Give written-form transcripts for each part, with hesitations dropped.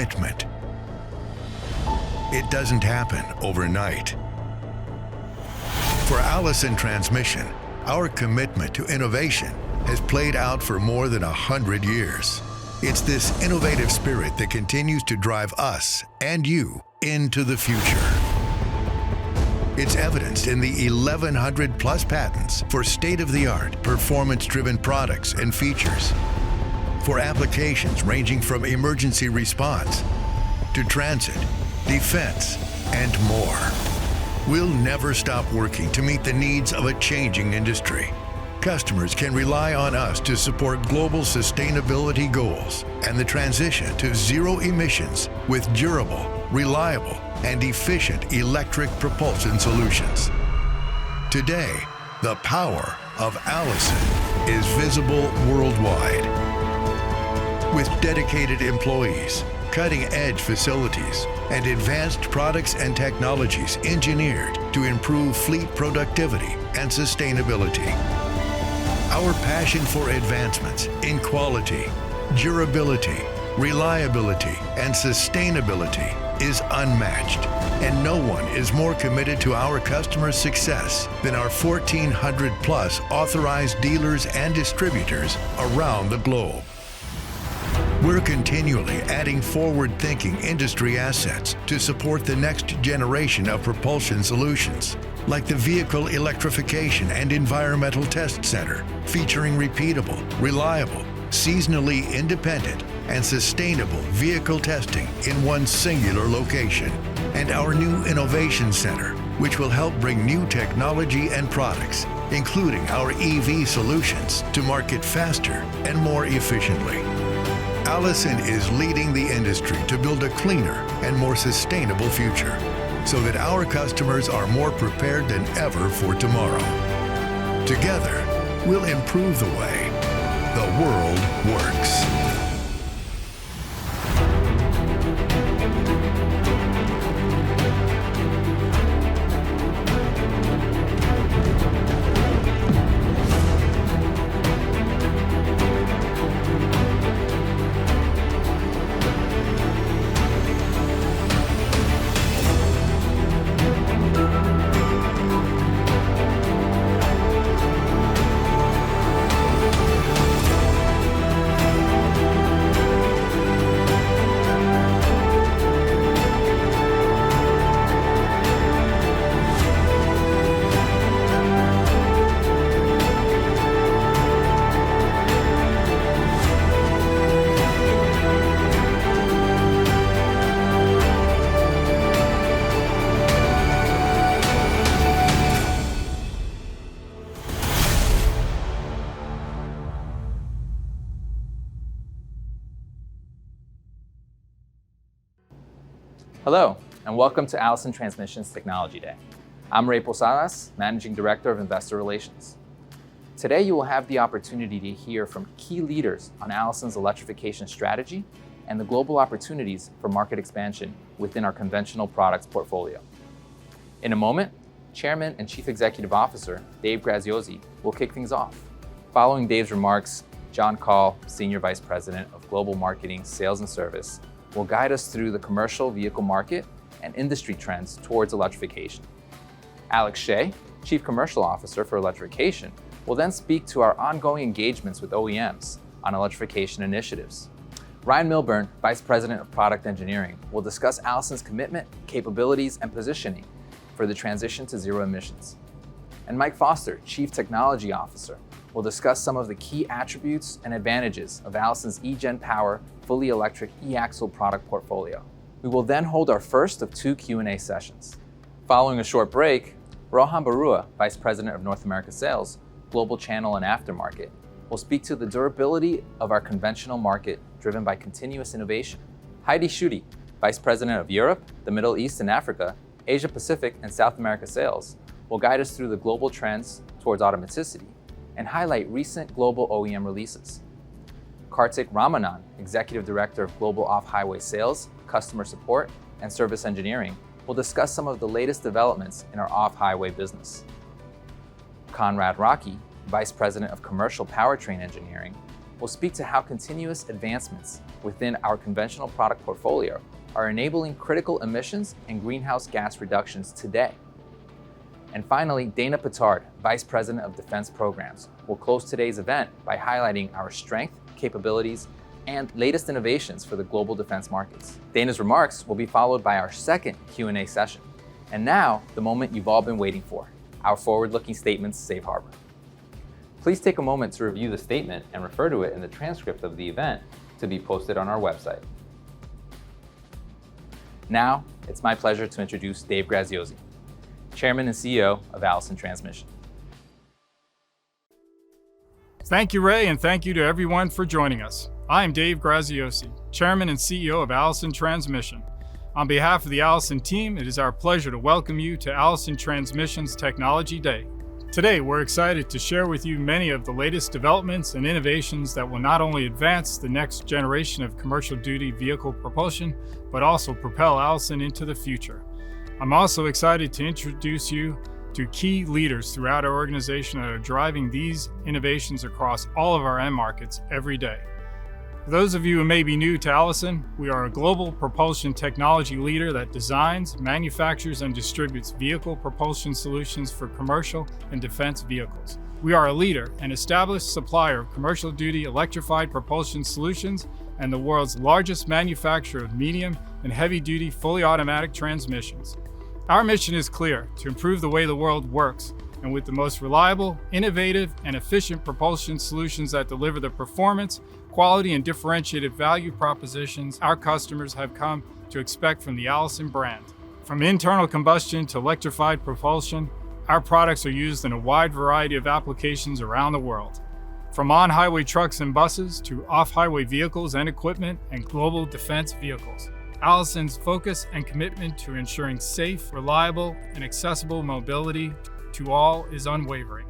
commitment. It doesn't happen overnight. For Allison Transmission, our commitment to innovation has played out for more than 100 years. It's this innovative spirit that continues to drive us and you into the future. It's evidenced in the 1,100 plus patents for state-of-the-art, performance-driven products and features, for applications ranging from emergency response to transit, defense, and more. We'll never stop working to meet the needs of a changing industry. Customers can rely on us to support global sustainability goals and the transition to zero emissions with durable, reliable, and efficient electric propulsion solutions. Today, the power of Allison is visible worldwide. With dedicated employees, cutting-edge facilities, and advanced products and technologies engineered to improve fleet productivity and sustainability. Our passion for advancements in quality, durability, reliability, and sustainability is unmatched, and no one is more committed to our customers' success than our 1,400 plus authorized dealers and distributors around the globe. We're continually adding forward-thinking industry assets to support the next generation of propulsion solutions, like the Vehicle Electrification and Environmental Test Center, featuring repeatable, reliable, seasonally independent, and sustainable vehicle testing in one singular location, and our new Innovation Center, which will help bring new technology and products, including our EV solutions, to market faster and more efficiently. Allison is leading the industry to build a cleaner and more sustainable future, so that our customers are more prepared than ever for tomorrow. Together, we'll improve the way the world works. Hello, and welcome to Allison Transmission's Technology Day. I'm Ray Posadas, Managing Director of Investor Relations. Today, you will have the opportunity to hear from key leaders on Allison's electrification strategy and the global opportunities for market expansion within our conventional products portfolio. In a moment, Chairman and Chief Executive Officer Dave Graziosi will kick things off. Following Dave's remarks, John Call, Senior Vice President of Global Marketing, Sales and Service, will guide us through the commercial vehicle market and industry trends towards electrification. Alex Shea, Chief Commercial Officer for Electrification, will then speak to our ongoing engagements with OEMs on electrification initiatives. Ryan Milburn, Vice President of Product Engineering, will discuss Allison's commitment, capabilities, and positioning for the transition to zero emissions. And Mike Foster, Chief Technology Officer, will discuss some of the key attributes and advantages of Allison's eGen Power fully electric e-axle product portfolio. We will then hold our first of two Q&A sessions. Following a short break, Rohan Barua, Vice President of North America Sales, Global Channel and Aftermarket, will speak to the durability of our conventional market driven by continuous innovation. Heidi Schutte, Vice President of Europe, the Middle East and Africa, Asia Pacific and South America Sales, will guide us through the global trends towards automaticity and highlight recent global OEM releases. Kartik Ramanan, Executive Director of Global Off-Highway Sales, Customer Support, and Service Engineering, will discuss some of the latest developments in our off-highway business. Conrad Rocky, Vice President of Commercial Powertrain Engineering, we'll speak to how continuous advancements within our conventional product portfolio are enabling critical emissions and greenhouse gas reductions today. And finally, Dana Pittard, Vice President of Defense Programs, will close today's event by highlighting our strength, capabilities, and latest innovations for the global defense markets. Dana's remarks will be followed by our second Q&A session. And now, the moment you've all been waiting for, our forward-looking statements safe harbor. Please take a moment to review the statement and refer to it in the transcript of the event to be posted on our website. Now, it's my pleasure to introduce Dave Graziosi, Chairman and CEO of Allison Transmission. Thank you, Ray, and thank you to everyone for joining us. I am Dave Graziosi, Chairman and CEO of Allison Transmission. On behalf of the Allison team, it is our pleasure to welcome you to Allison Transmission's Technology Day. Today, we're excited to share with you many of the latest developments and innovations that will not only advance the next generation of commercial duty vehicle propulsion, but also propel Allison into the future. I'm also excited to introduce you to key leaders throughout our organization that are driving these innovations across all of our end markets every day. For those of you who may be new to Allison, we are a global propulsion technology leader that designs, manufactures, and distributes vehicle propulsion solutions for commercial and defense vehicles. We are a leader and established supplier of commercial duty electrified propulsion solutions and the world's largest manufacturer of medium and heavy duty fully automatic transmissions. Our mission is clear: to improve the way the world works, and with the most reliable, innovative, and efficient propulsion solutions that deliver the performance, quality, and differentiated value propositions our customers have come to expect from the Allison brand. From internal combustion to electrified propulsion, our products are used in a wide variety of applications around the world. From on-highway trucks and buses to off-highway vehicles and equipment and global defense vehicles, Allison's focus and commitment to ensuring safe, reliable, and accessible mobility to all is unwavering.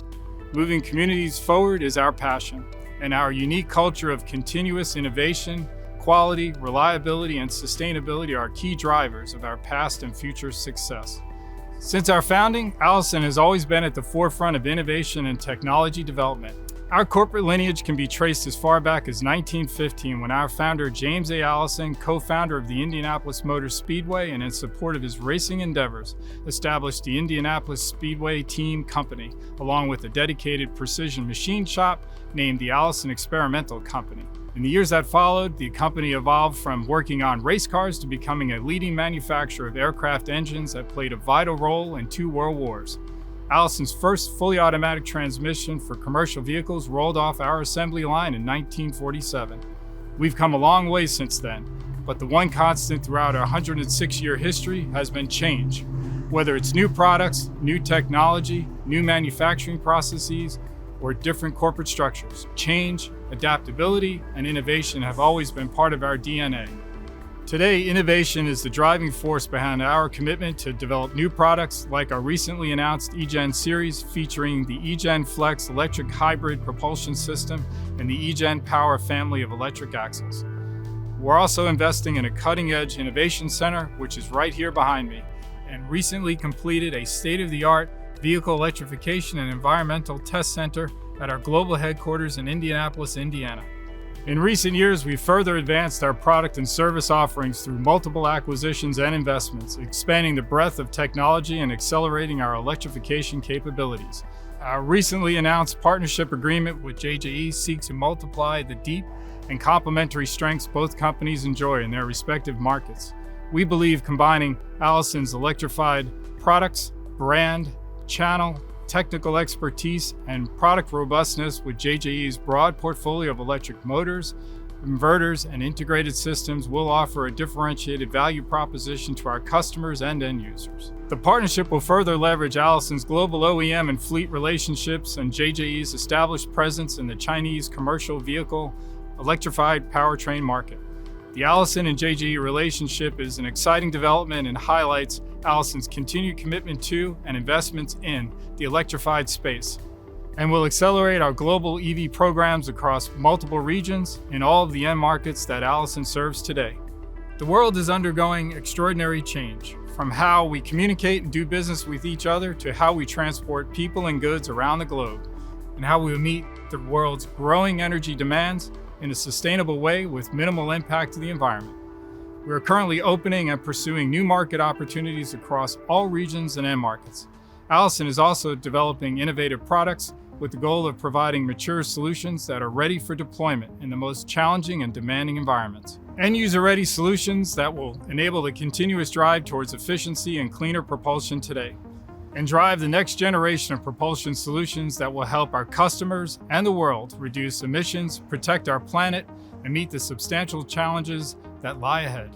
Moving communities forward is our passion, and our unique culture of continuous innovation, quality, reliability, and sustainability are key drivers of our past and future success. Since our founding, Allison has always been at the forefront of innovation and technology development. Our corporate lineage can be traced as far back as 1915, when our founder, James A. Allison, co-founder of the Indianapolis Motor Speedway and in support of his racing endeavors, established the Indianapolis Speedway Team Company, along with a dedicated precision machine shop named the Allison Experimental Company. In the years that followed, the company evolved from working on race cars to becoming a leading manufacturer of aircraft engines that played a vital role in 2 world wars. Allison's first fully automatic transmission for commercial vehicles rolled off our assembly line in 1947. We've come a long way since then, but the one constant throughout our 106-year history has been change. Whether it's new products, new technology, new manufacturing processes, or different corporate structures, change, adaptability, and innovation have always been part of our DNA. Today, innovation is the driving force behind our commitment to develop new products like our recently announced eGen series featuring the eGen Flex electric hybrid propulsion system and the eGen Power family of electric axles. We're also investing in a cutting-edge innovation center, which is right here behind me, and recently completed a state-of-the-art vehicle electrification and environmental test center at our global headquarters in Indianapolis, Indiana. In recent years, we've further advanced our product and service offerings through multiple acquisitions and investments, expanding the breadth of technology and accelerating our electrification capabilities. Our recently announced partnership agreement with JJE seeks to multiply the deep and complementary strengths both companies enjoy in their respective markets. We believe combining Allison's electrified products, brand, channel, technical expertise, and product robustness with JJE's broad portfolio of electric motors, inverters, and integrated systems will offer a differentiated value proposition to our customers and end users. The partnership will further leverage Allison's global OEM and fleet relationships and JJE's established presence in the Chinese commercial vehicle electrified powertrain market. The Allison and JJE relationship is an exciting development and highlights Allison's continued commitment to and investments in the electrified space, and will accelerate our global EV programs across multiple regions in all of the end markets that Allison serves today. The world is undergoing extraordinary change, from how we communicate and do business with each other to how we transport people and goods around the globe. and how we will meet the world's growing energy demands in a sustainable way with minimal impact to the environment. We are currently opening and pursuing new market opportunities across all regions and end markets. Allison is also developing innovative products with the goal of providing mature solutions that are ready for deployment in the most challenging and demanding environments. End user-ready solutions that will enable the continuous drive towards efficiency and cleaner propulsion today, and drive the next generation of propulsion solutions that will help our customers and the world reduce emissions, protect our planet, and meet the substantial challenges that lie ahead.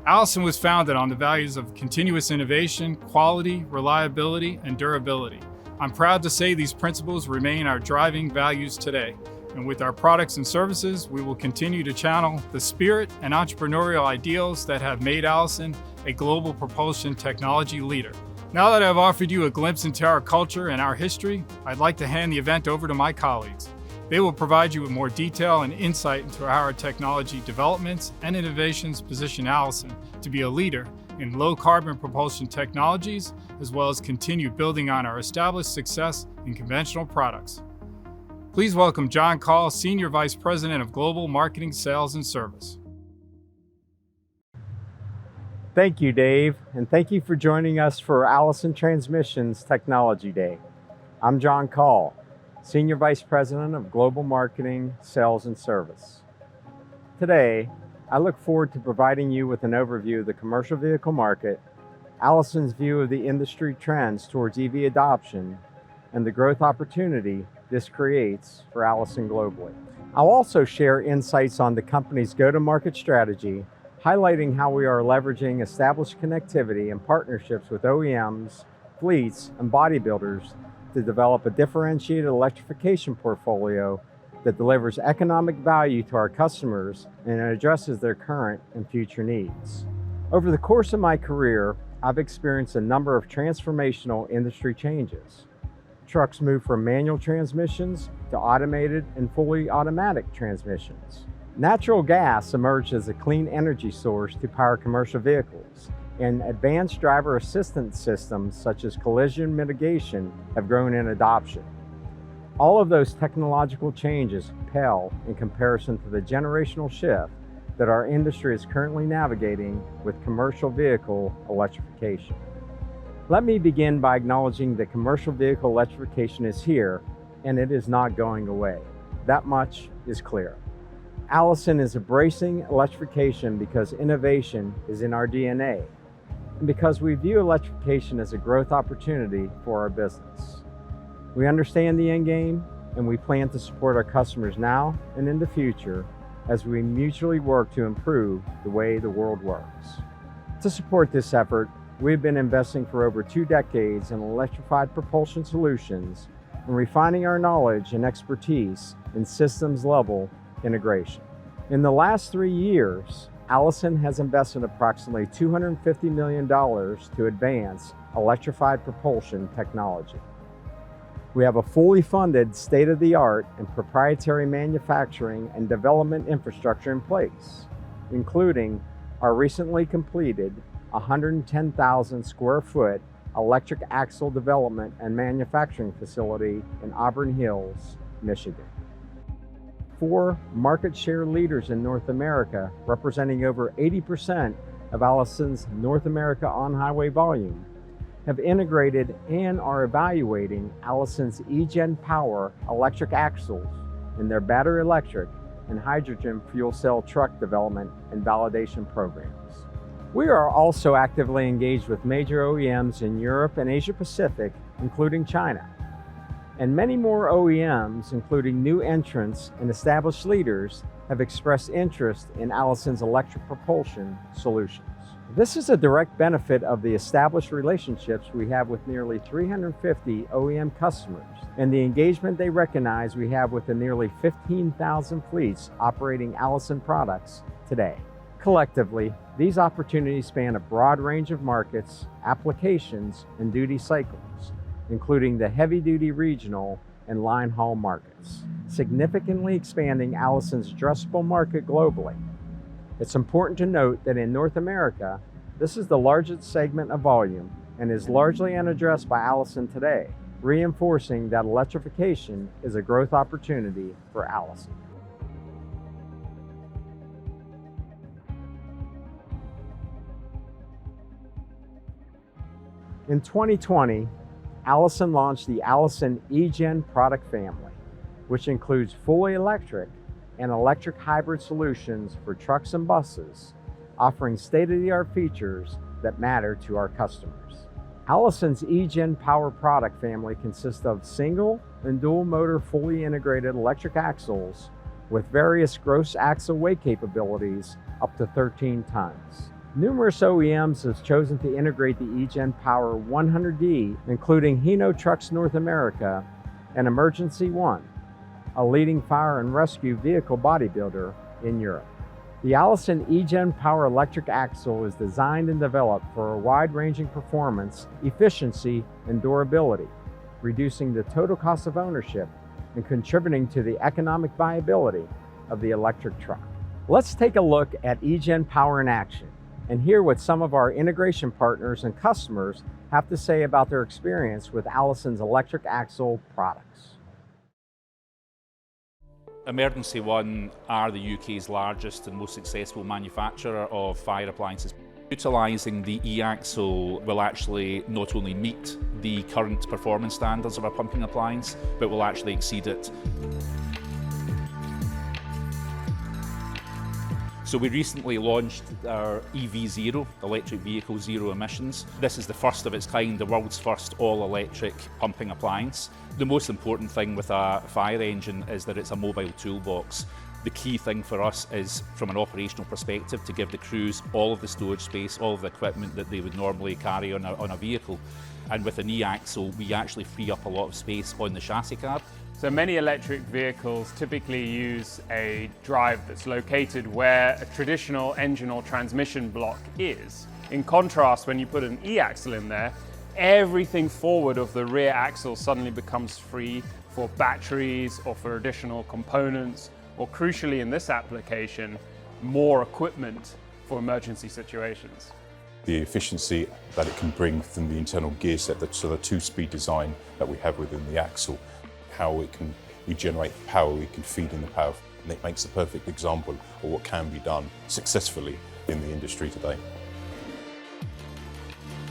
Allison was founded on the values of continuous innovation, quality, reliability, and durability. I'm proud to say these principles remain our driving values today. And with our products and services, we will continue to channel the spirit and entrepreneurial ideals that have made Allison a global propulsion technology leader. Now that I've offered you a glimpse into our culture and our history, I'd like to hand the event over to my colleagues. They will provide you with more detail and insight into how our technology developments and innovations position Allison to be a leader in low carbon propulsion technologies, as well as continue building on our established success in conventional products. Please welcome John Call, Senior Vice President of Global Marketing, Sales, and Service. Thank you, Dave, and thank you for joining us for Allison Transmission's Technology Day. I'm John Call, Senior Vice President of Global Marketing, Sales, and Service. Today, I look forward to providing you with an overview of the commercial vehicle market, Allison's view of the industry trends towards EV adoption, and the growth opportunity this creates for Allison globally. I'll also share insights on the company's go-to-market strategy, highlighting how we are leveraging established connectivity and partnerships with OEMs, fleets, and bodybuilders to develop a differentiated electrification portfolio that delivers economic value to our customers and addresses their current and future needs. Over the course of my career, I've experienced a number of transformational industry changes. Trucks moved from manual transmissions to automated and fully automatic transmissions. Natural gas emerged as a clean energy source to power commercial vehicles, and advanced driver assistance systems such as collision mitigation have grown in adoption. All of those technological changes pale in comparison to the generational shift that our industry is currently navigating with commercial vehicle electrification. Let me begin by acknowledging that commercial vehicle electrification is here, and it is not going away. That much is clear. Allison is embracing electrification because innovation is in our DNA, and because we view electrification as a growth opportunity for our business. We understand the end game, and we plan to support our customers now and in the future as we mutually work to improve the way the world works. To support this effort, we've been investing for over 2 decades in electrified propulsion solutions and refining our knowledge and expertise in systems-level integration. In the last 3 years, Allison has invested approximately $250 million to advance electrified propulsion technology. We have a fully funded, state-of-the-art and proprietary manufacturing and development infrastructure in place, including our recently completed 110,000 square foot electric axle development and manufacturing facility in Auburn Hills, Michigan. 4 market share leaders in North America, representing over 80% of Allison's North America on-highway volume, have integrated and are evaluating Allison's eGen Power electric axles in their battery electric and hydrogen fuel cell truck development and validation programs. We are also actively engaged with major OEMs in Europe and Asia Pacific, including China. And many more OEMs, including new entrants and established leaders, have expressed interest in Allison's electric propulsion solutions. This is a direct benefit of the established relationships we have with nearly 350 OEM customers and the engagement they recognize we have with the nearly 15,000 fleets operating Allison products today. Collectively, these opportunities span a broad range of markets, applications, and duty cycles, including the heavy-duty regional and line haul markets, significantly expanding Allison's addressable market globally. It's important to note that in North America, this is the largest segment of volume and is largely unaddressed by Allison today, reinforcing that electrification is a growth opportunity for Allison. In 2020, Allison launched the Allison eGen product family, which includes fully electric and electric hybrid solutions for trucks and buses, offering state-of-the-art features that matter to our customers. Allison's eGen Power product family consists of single and dual motor fully integrated electric axles with various gross axle weight capabilities up to 13 tons. Numerous OEMs have chosen to integrate the eGen Power 100D, including Hino Trucks North America and Emergency One, a leading fire and rescue vehicle bodybuilder in Europe. The Allison eGen Power electric axle is designed and developed for a wide-ranging performance, efficiency, and durability, reducing the total cost of ownership and contributing to the economic viability of the electric truck. Let's take a look at eGen Power in action and hear what some of our integration partners and customers have to say about their experience with Allison's electric axle products. Emergency One are the UK's largest and most successful manufacturer of fire appliances. Utilising the e-axle will actually not only meet the current performance standards of a pumping appliance, but will actually exceed it. So we recently launched our EV Zero, electric vehicle zero emissions. This is the first of its kind, the world's first all-electric pumping appliance. The most important thing with a fire engine is that it's a mobile toolbox. The key thing for us is, from an operational perspective, to give the crews all of the storage space, all of the equipment that they would normally carry on a vehicle. And with an e-axle, we actually free up a lot of space on the chassis cab. So many electric vehicles typically use a drive that's located where a traditional engine or transmission block is. In contrast, when you put an e-axle in there, everything forward of the rear axle suddenly becomes free for batteries or for additional components, or crucially in this application, more equipment for emergency situations. The efficiency that it can bring from the internal gear set, so the two-speed design that we have within the axle, how we generate power, we can feed in the power, and it makes a perfect example of what can be done successfully in the industry today.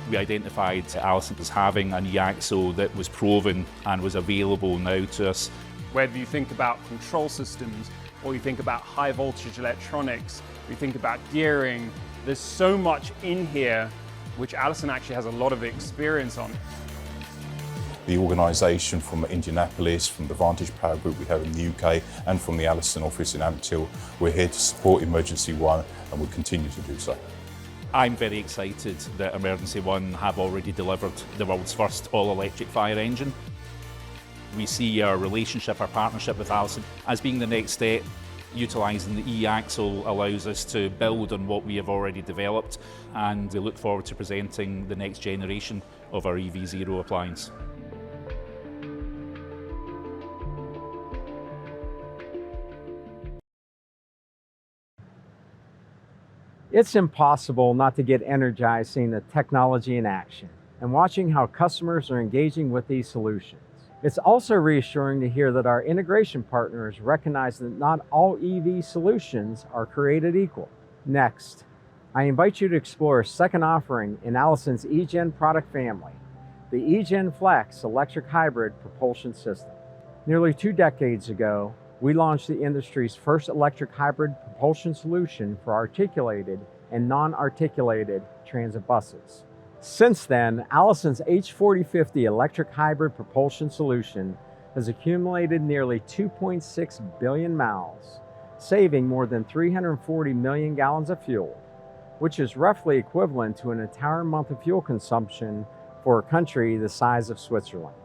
We identified Allison as having an e-axle that was proven and was available now to us. Whether you think about control systems, or you think about high voltage electronics, you think about gearing, there's so much in here which Allison actually has a lot of experience on. The organisation from Indianapolis, from the Vantage Power Group we have in the UK, and from the Allison office in Ampthill, we're here to support Emergency One, and we'll continue to do so. I'm very excited that Emergency One have already delivered the world's first all-electric fire engine. We see our relationship, our partnership with Allison as being the next step. Utilising the e-axle allows us to build on what we have already developed, and we look forward to presenting the next generation of our EV Zero appliance. It's impossible not to get energized seeing the technology in action and watching how customers are engaging with these solutions. It's also reassuring to hear that our integration partners recognize that not all EV solutions are created equal. Next, I invite you to explore a second offering in Allison's eGen product family, the eGen Flex electric hybrid propulsion system. Nearly 2 decades ago, we launched the industry's first electric hybrid propulsion solution for articulated and non-articulated transit buses. Since then, Allison's H4050 electric hybrid propulsion solution has accumulated nearly 2.6 billion miles, saving more than 340 million gallons of fuel, which is roughly equivalent to an entire month of fuel consumption for a country the size of Switzerland,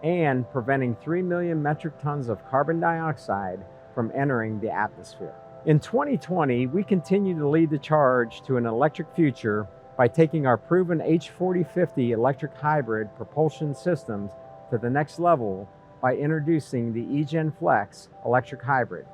and preventing 3 million metric tons of carbon dioxide from entering the atmosphere. In 2020, we continue to lead the charge to an electric future by taking our proven H4050 electric hybrid propulsion systems to the next level by introducing the eGen Flex electric hybrid,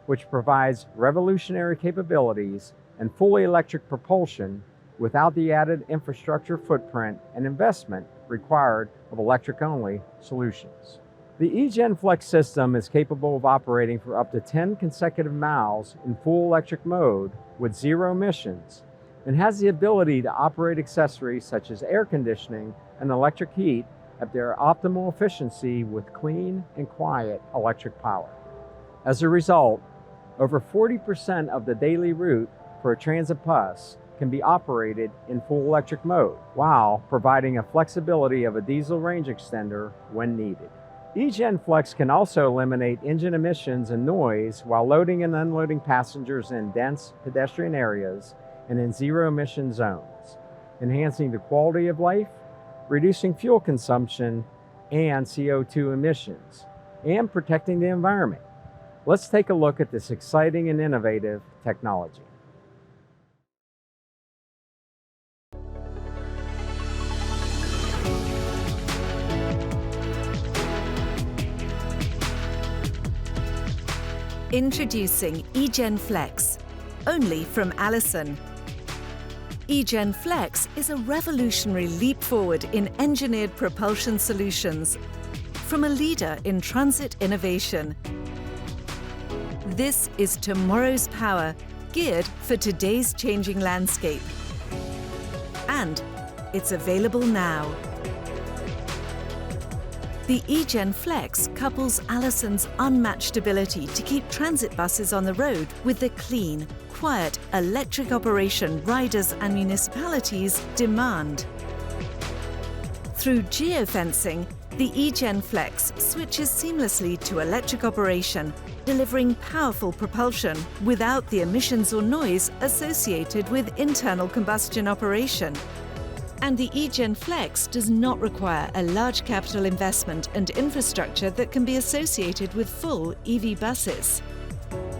which provides revolutionary capabilities and fully electric propulsion without the added infrastructure footprint and investment required of electric-only solutions. The eGen Flex system is capable of operating for up to 10 consecutive miles in full electric mode with zero emissions, and has the ability to operate accessories such as air conditioning and electric heat at their optimal efficiency with clean and quiet electric power. As a result, over 40% of the daily route for a transit bus can be operated in full electric mode, while providing a flexibility of a diesel range extender when needed. eGen Flex can also eliminate engine emissions and noise while loading and unloading passengers in dense pedestrian areas and in zero emission zones, enhancing the quality of life, reducing fuel consumption and CO2 emissions, and protecting the environment. Let's take a look at this exciting and innovative technology. Introducing eGen Flex, only from Allison. eGen Flex is a revolutionary leap forward in engineered propulsion solutions from a leader in transit innovation. This is tomorrow's power, geared for today's changing landscape. And it's available now. The eGen Flex couples Allison's unmatched ability to keep transit buses on the road with the clean, quiet electric operation riders and municipalities demand. Through geofencing, the eGen Flex switches seamlessly to electric operation, delivering powerful propulsion without the emissions or noise associated with internal combustion operation. And the eGen Flex does not require a large capital investment and infrastructure that can be associated with full EV buses.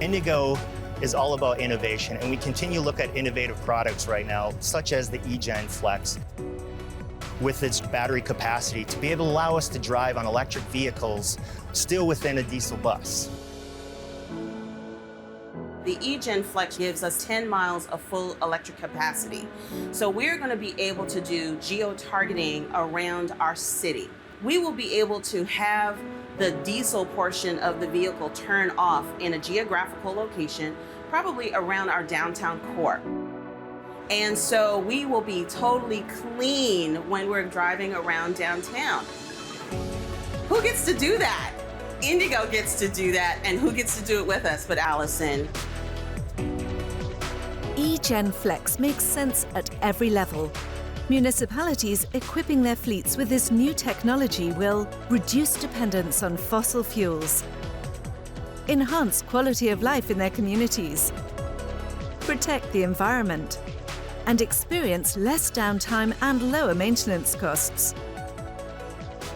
Indigo is all about innovation, and we continue to look at innovative products right now, such as the eGen Flex, with its battery capacity to be able to allow us to drive on electric vehicles still within a diesel bus. The eGen Flex gives us 10 miles of full electric capacity. So we're going to be able to do geo-targeting around our city. We will be able to have the diesel portion of the vehicle turn off in a geographical location, probably around our downtown core. And so we will be totally clean when we're driving around downtown. Who gets to do that? Indigo gets to do that, and who gets to do it with us but Allison? eGen Flex makes sense at every level. Municipalities equipping their fleets with this new technology will reduce dependence on fossil fuels, enhance quality of life in their communities, protect the environment, and experience less downtime and lower maintenance costs.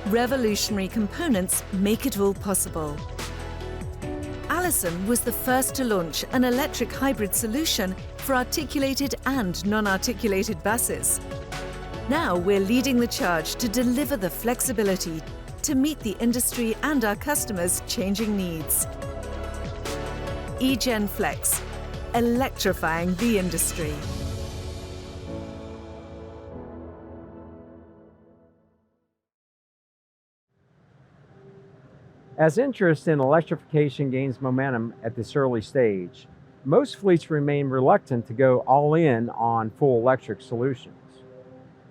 Revolutionary components make it all possible. Allison was the first to launch an electric hybrid solution for articulated and non-articulated buses. Now we're leading the charge to deliver the flexibility to meet the industry and our customers' changing needs. eGen Flex, electrifying the industry. As interest in electrification gains momentum at this early stage, most fleets remain reluctant to go all in on full electric solutions.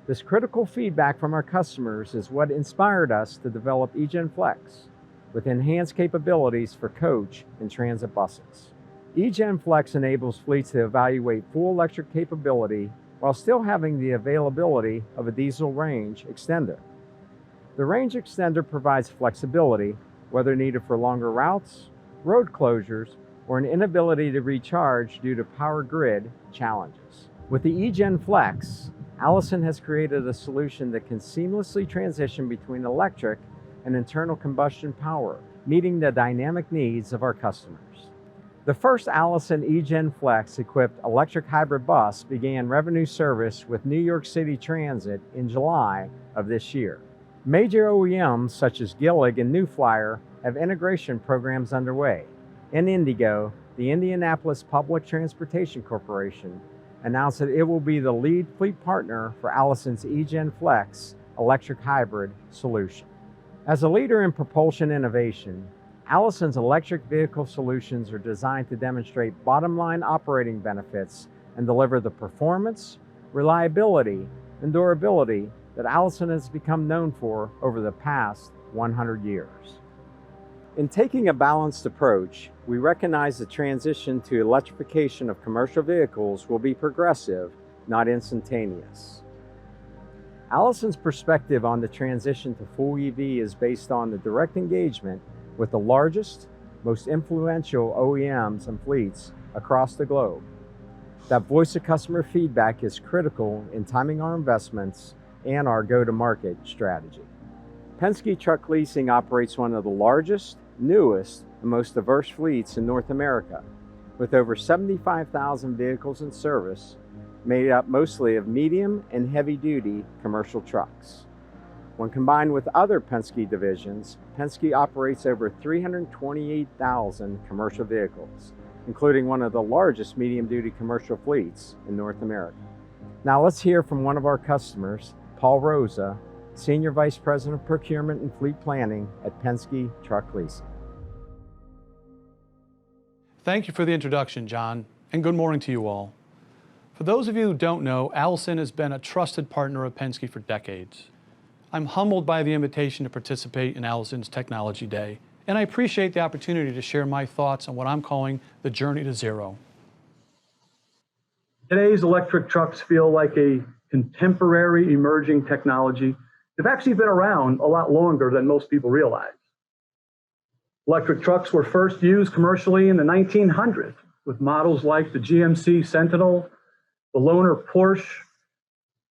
This critical feedback from our customers is what inspired us to develop eGen Flex with enhanced capabilities for coach and transit buses. eGen Flex enables fleets to evaluate full electric capability while still having the availability of a diesel range extender. The range extender provides flexibility, whether needed for longer routes, road closures, or an inability to recharge due to power grid challenges. With the eGen Flex, Allison has created a solution that can seamlessly transition between electric and internal combustion power, meeting the dynamic needs of our customers. The first Allison eGen Flex equipped electric hybrid bus began revenue service with New York City Transit in July of this year. Major OEMs such as Gillig and New Flyer have integration programs underway, and Indigo, the Indianapolis Public Transportation Corporation, announced that it will be the lead fleet partner for Allison's eGen Flex electric hybrid solution. As a leader in propulsion innovation, Allison's electric vehicle solutions are designed to demonstrate bottom-line operating benefits and deliver the performance, reliability, and durability that Allison has become known for over the past 100 years. In taking a balanced approach, we recognize the transition to electrification of commercial vehicles will be progressive, not instantaneous. Allison's perspective on the transition to full EV is based on the direct engagement with the largest, most influential OEMs and fleets across the globe. That voice of customer feedback is critical in timing our investments and our go-to-market strategy. Penske Truck Leasing operates one of the largest, newest, and most diverse fleets in North America, with over 75,000 vehicles in service, made up mostly of medium and heavy-duty commercial trucks. When combined with other Penske divisions, Penske operates over 328,000 commercial vehicles, including one of the largest medium-duty commercial fleets in North America. Now let's hear from one of our customers, Paul Rosa, Senior Vice President of Procurement and Fleet Planning at Penske Truck Leasing. Thank you for the introduction, John, and good morning to you all. For those of you who don't know, Allison has been a trusted partner of Penske for decades. I'm humbled by the invitation to participate in Allison's Technology Day, and I appreciate the opportunity to share my thoughts on what I'm calling the journey to zero. Today's electric trucks feel like a contemporary emerging technology. They've actually been around a lot longer than most people realize. Electric trucks were first used commercially in the 1900s with models like the GMC Sentinel, the Loaner Porsche.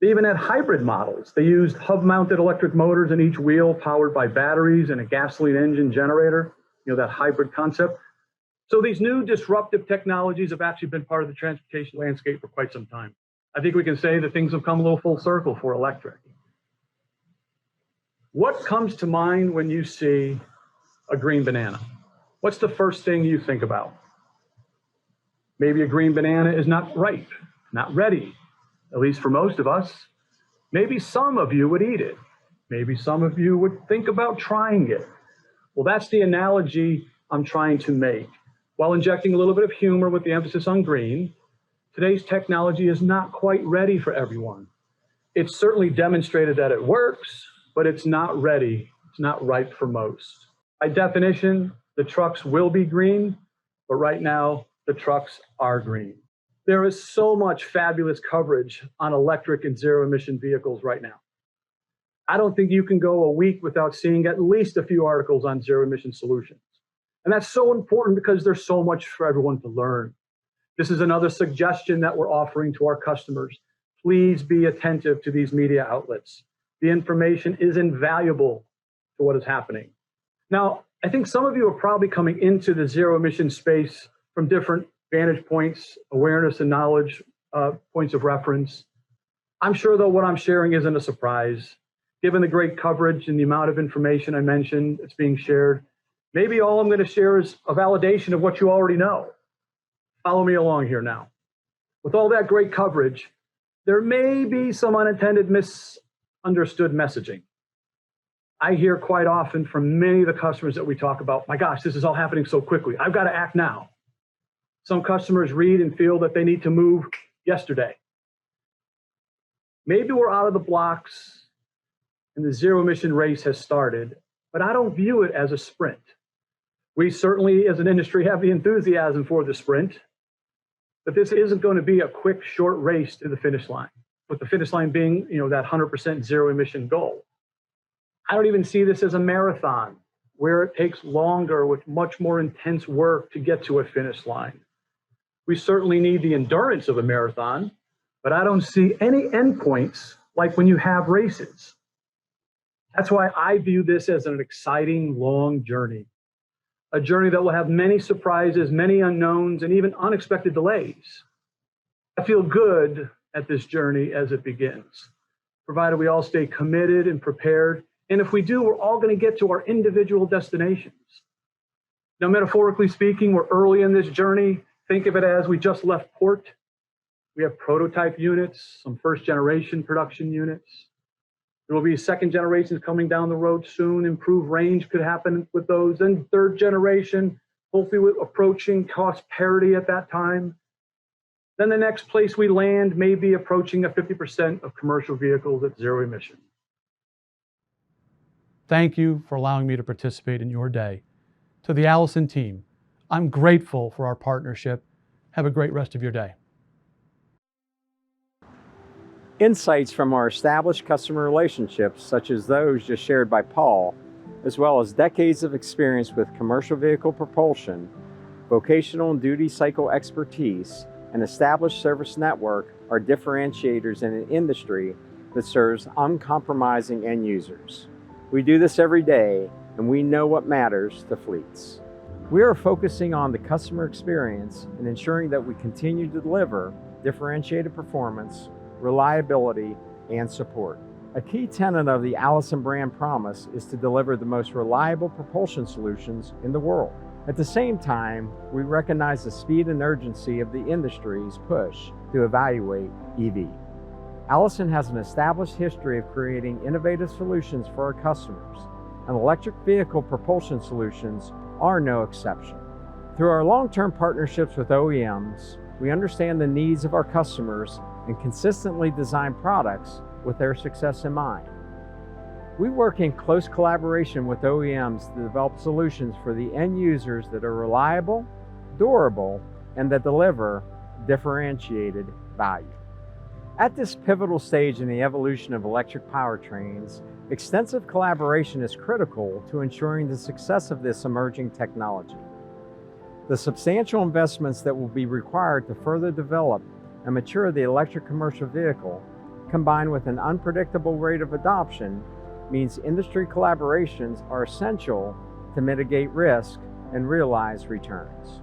They even had hybrid models. They used hub-mounted electric motors in each wheel powered by batteries and a gasoline engine generator, that hybrid concept. So these new disruptive technologies have actually been part of the transportation landscape for quite some time. I think we can say that things have come a little full circle for electric. What comes to mind when you see a green banana? What's the first thing you think about? Maybe a green banana is not ripe, not ready, at least for most of us. Maybe some of you would eat it. Maybe some of you would think about trying it. Well, that's the analogy I'm trying to make. While injecting a little bit of humor with the emphasis on green, today's technology is not quite ready for everyone. It's certainly demonstrated that it works, but it's not ready. It's not ripe for most. By definition, the trucks will be green, but right now, the trucks are green. There is so much fabulous coverage on electric and zero-emission vehicles right now. I don't think you can go a week without seeing at least a few articles on zero-emission solutions. And that's so important because there's so much for everyone to learn. This is another suggestion that we're offering to our customers. Please be attentive to these media outlets. The information is invaluable to what is happening. Now, I think some of you are probably coming into the zero-emission space from different vantage points, awareness and knowledge, points of reference. I'm sure, though, what I'm sharing isn't a surprise. Given the great coverage and the amount of information I mentioned that's being shared, maybe all I'm going to share is a validation of what you already know. Follow me along here now. With all that great coverage, there may be some unintended misunderstood messaging. I hear quite often from many of the customers that we talk about, my gosh, this is all happening so quickly. I've got to act now. Some customers read and feel that they need to move yesterday. Maybe we're out of the blocks and the zero emission race has started, but I don't view it as a sprint. We certainly, as an industry, have the enthusiasm for the sprint, but this isn't going to be a quick, short race to the finish line, with the finish line being, that 100% zero emission goal. I don't even see this as a marathon where it takes longer with much more intense work to get to a finish line. We certainly need the endurance of a marathon, but I don't see any endpoints like when you have races. That's why I view this as an exciting, long journey, a journey that will have many surprises, many unknowns, and even unexpected delays. I feel good at this journey as it begins, provided we all stay committed and prepared. And if we do, we're all going to get to our individual destinations. Now, metaphorically speaking, we're early in this journey. Think of it as we just left port. We have prototype units, some first generation production units. There will be second generations coming down the road soon. Improved range could happen with those. Then third generation, hopefully with approaching cost parity at that time. Then the next place we land may be approaching a 50% of commercial vehicles at zero emission. Thank you for allowing me to participate in your day. To the Allison team, I'm grateful for our partnership. Have a great rest of your day. Insights from our established customer relationships, such as those just shared by Paul, as well as decades of experience with commercial vehicle propulsion, vocational and duty cycle expertise, and established service network are differentiators in an industry that serves uncompromising end users. We do this every day, and we know what matters to fleets. We are focusing on the customer experience and ensuring that we continue to deliver differentiated performance, reliability, and support. A key tenet of the Allison brand promise is to deliver the most reliable propulsion solutions in the world. At the same time, we recognize the speed and urgency of the industry's push to evaluate EV. Allison has an established history of creating innovative solutions for our customers, and electric vehicle propulsion solutions are no exception. Through our long-term partnerships with OEMs, we understand the needs of our customers and consistently design products with their success in mind. We work in close collaboration with OEMs to develop solutions for the end users that are reliable, durable, and that deliver differentiated value. At this pivotal stage in the evolution of electric powertrains, extensive collaboration is critical to ensuring the success of this emerging technology. The substantial investments that will be required to further develop and mature the electric commercial vehicle, combined with an unpredictable rate of adoption, means industry collaborations are essential to mitigate risk and realize returns.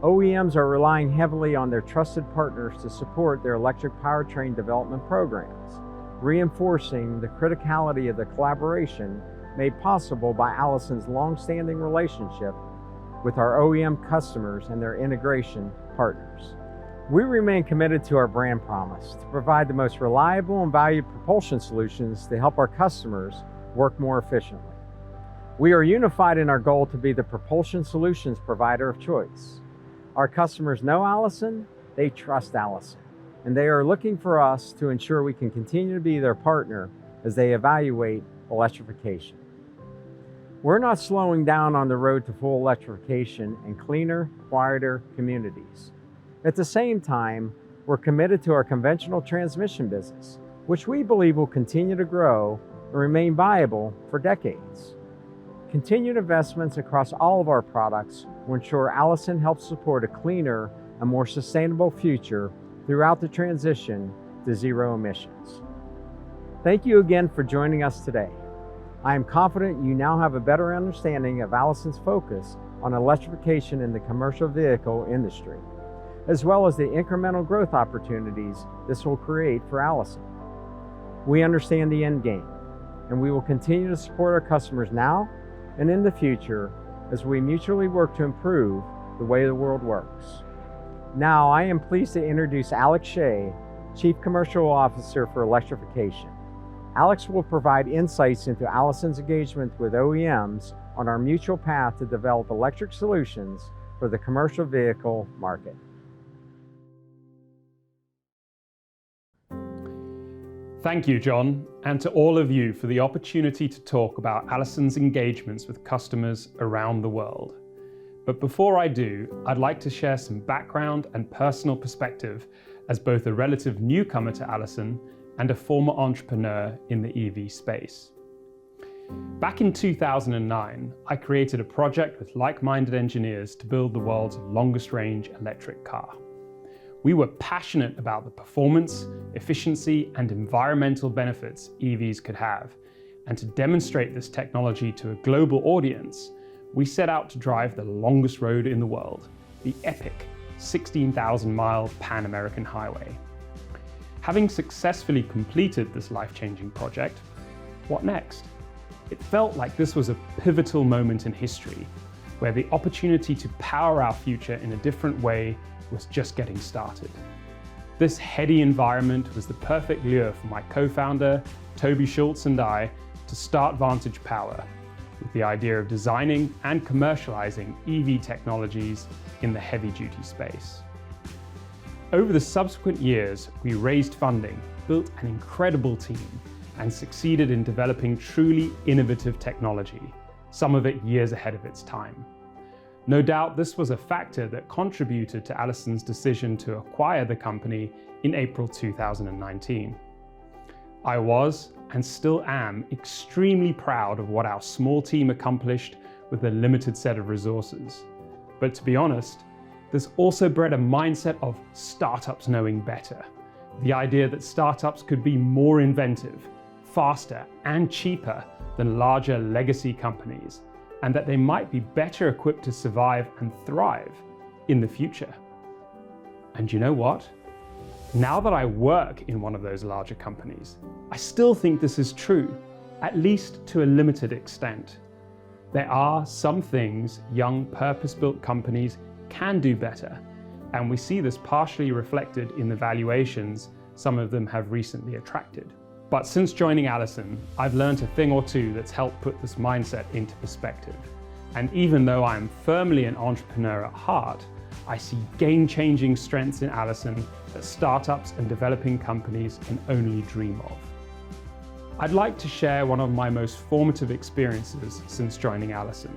OEMs are relying heavily on their trusted partners to support their electric powertrain development programs, reinforcing the criticality of the collaboration made possible by Allison's long-standing relationship with our OEM customers and their integration partners. We remain committed to our brand promise to provide the most reliable and valued propulsion solutions to help our customers work more efficiently. We are unified in our goal to be the propulsion solutions provider of choice. Our customers know Allison, they trust Allison, and they are looking for us to ensure we can continue to be their partner as they evaluate electrification. We're not slowing down on the road to full electrification and cleaner, quieter communities. At the same time, we're committed to our conventional transmission business, which we believe will continue to grow and remain viable for decades. Continued investments across all of our products will ensure Allison helps support a cleaner and more sustainable future throughout the transition to zero emissions. Thank you again for joining us today. I am confident you now have a better understanding of Allison's focus on electrification in the commercial vehicle industry, as well as the incremental growth opportunities this will create for Allison. We understand the end game, and we will continue to support our customers now and in the future as we mutually work to improve the way the world works. Now, I am pleased to introduce Alex Shea, Chief Commercial Officer for Electrification. Alex will provide insights into Allison's engagement with OEMs on our mutual path to develop electric solutions for the commercial vehicle market. Thank you, John, and to all of you for the opportunity to talk about Allison's engagements with customers around the world. But before I do, I'd like to share some background and personal perspective as both a relative newcomer to Allison and a former entrepreneur in the EV space. Back in 2009, I created a project with like-minded engineers to build the world's longest-range electric car. We were passionate about the performance, efficiency, and environmental benefits EVs could have, and to demonstrate this technology to a global audience, we set out to drive the longest road in the world, the epic 16,000-mile Pan-American Highway. Having successfully completed this life-changing project, what next? It felt like this was a pivotal moment in history, where the opportunity to power our future in a different way was just getting started. This heady environment was the perfect lure for my co-founder, Toby Schultz, and I to start Vantage Power, with the idea of designing and commercializing EV technologies in the heavy-duty space. Over the subsequent years, we raised funding, built an incredible team, and succeeded in developing truly innovative technology, some of it years ahead of its time. No doubt this was a factor that contributed to Allison's decision to acquire the company in April 2019. I was, and still am, extremely proud of what our small team accomplished with a limited set of resources. But to be honest, this also bred a mindset of startups knowing better. The idea that startups could be more inventive, faster, and cheaper than larger legacy companies, and that they might be better equipped to survive and thrive in the future. And you know what? Now that I work in one of those larger companies, I still think this is true, at least to a limited extent. There are some things young purpose-built companies can do better, and we see this partially reflected in the valuations some of them have recently attracted. But since joining Allison, I've learned a thing or two that's helped put this mindset into perspective. And even though I'm firmly an entrepreneur at heart, I see game-changing strengths in Allison that startups and developing companies can only dream of. I'd like to share one of my most formative experiences since joining Allison.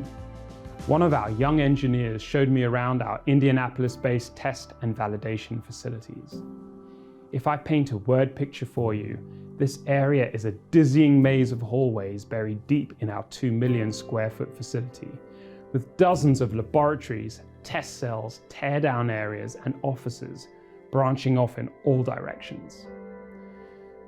One of our young engineers showed me around our Indianapolis-based test and validation facilities. If I paint a word picture for you, this area is a dizzying maze of hallways buried deep in our 2 million square foot facility, with dozens of laboratories, test cells, teardown areas, and offices branching off in all directions.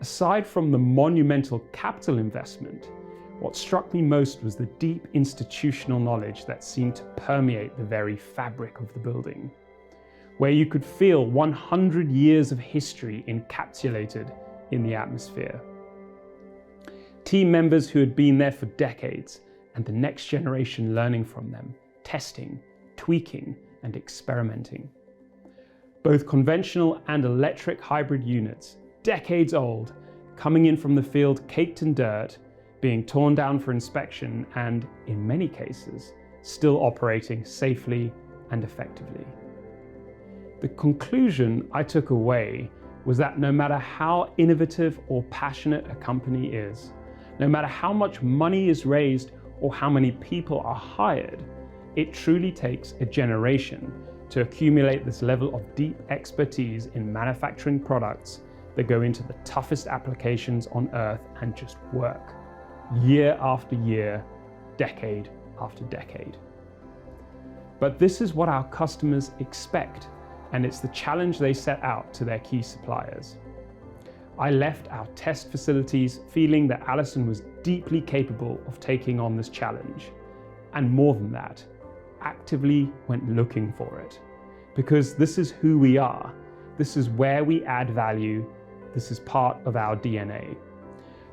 Aside from the monumental capital investment, what struck me most was the deep institutional knowledge that seemed to permeate the very fabric of the building, where you could feel 100 years of history encapsulated in the atmosphere. Team members who had been there for decades, and the next generation learning from them, testing, tweaking, and experimenting. Both conventional and electric hybrid units, decades old, coming in from the field caked in dirt, being torn down for inspection, and, in many cases, still operating safely and effectively. The conclusion I took away was that no matter how innovative or passionate a company is, no matter how much money is raised or how many people are hired, it truly takes a generation to accumulate this level of deep expertise in manufacturing products that go into the toughest applications on Earth and just work, year after year, decade after decade. But this is what our customers expect, and it's the challenge they set out to their key suppliers. I left our test facilities feeling that Allison was deeply capable of taking on this challenge, and more than that, actively went looking for it. Because this is who we are, this is where we add value, this is part of our DNA.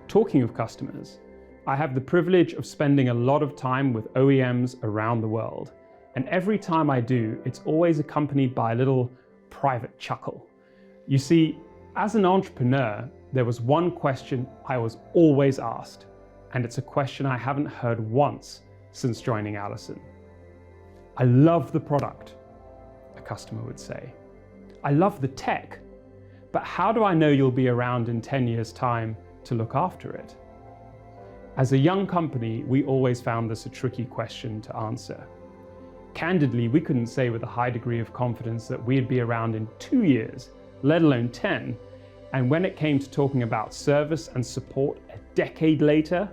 Talking of customers, I have the privilege of spending a lot of time with OEMs around the world, and every time I do, it's always accompanied by a little private chuckle. You see, as an entrepreneur, there was one question I was always asked, and it's a question I haven't heard once since joining Allison. I love the product, a customer would say. I love the tech, but how do I know you'll be around in 10 years' time to look after it? As a young company, we always found this a tricky question to answer. Candidly, we couldn't say with a high degree of confidence that we'd be around in 2 years, let alone 10. And when it came to talking about service and support a decade later,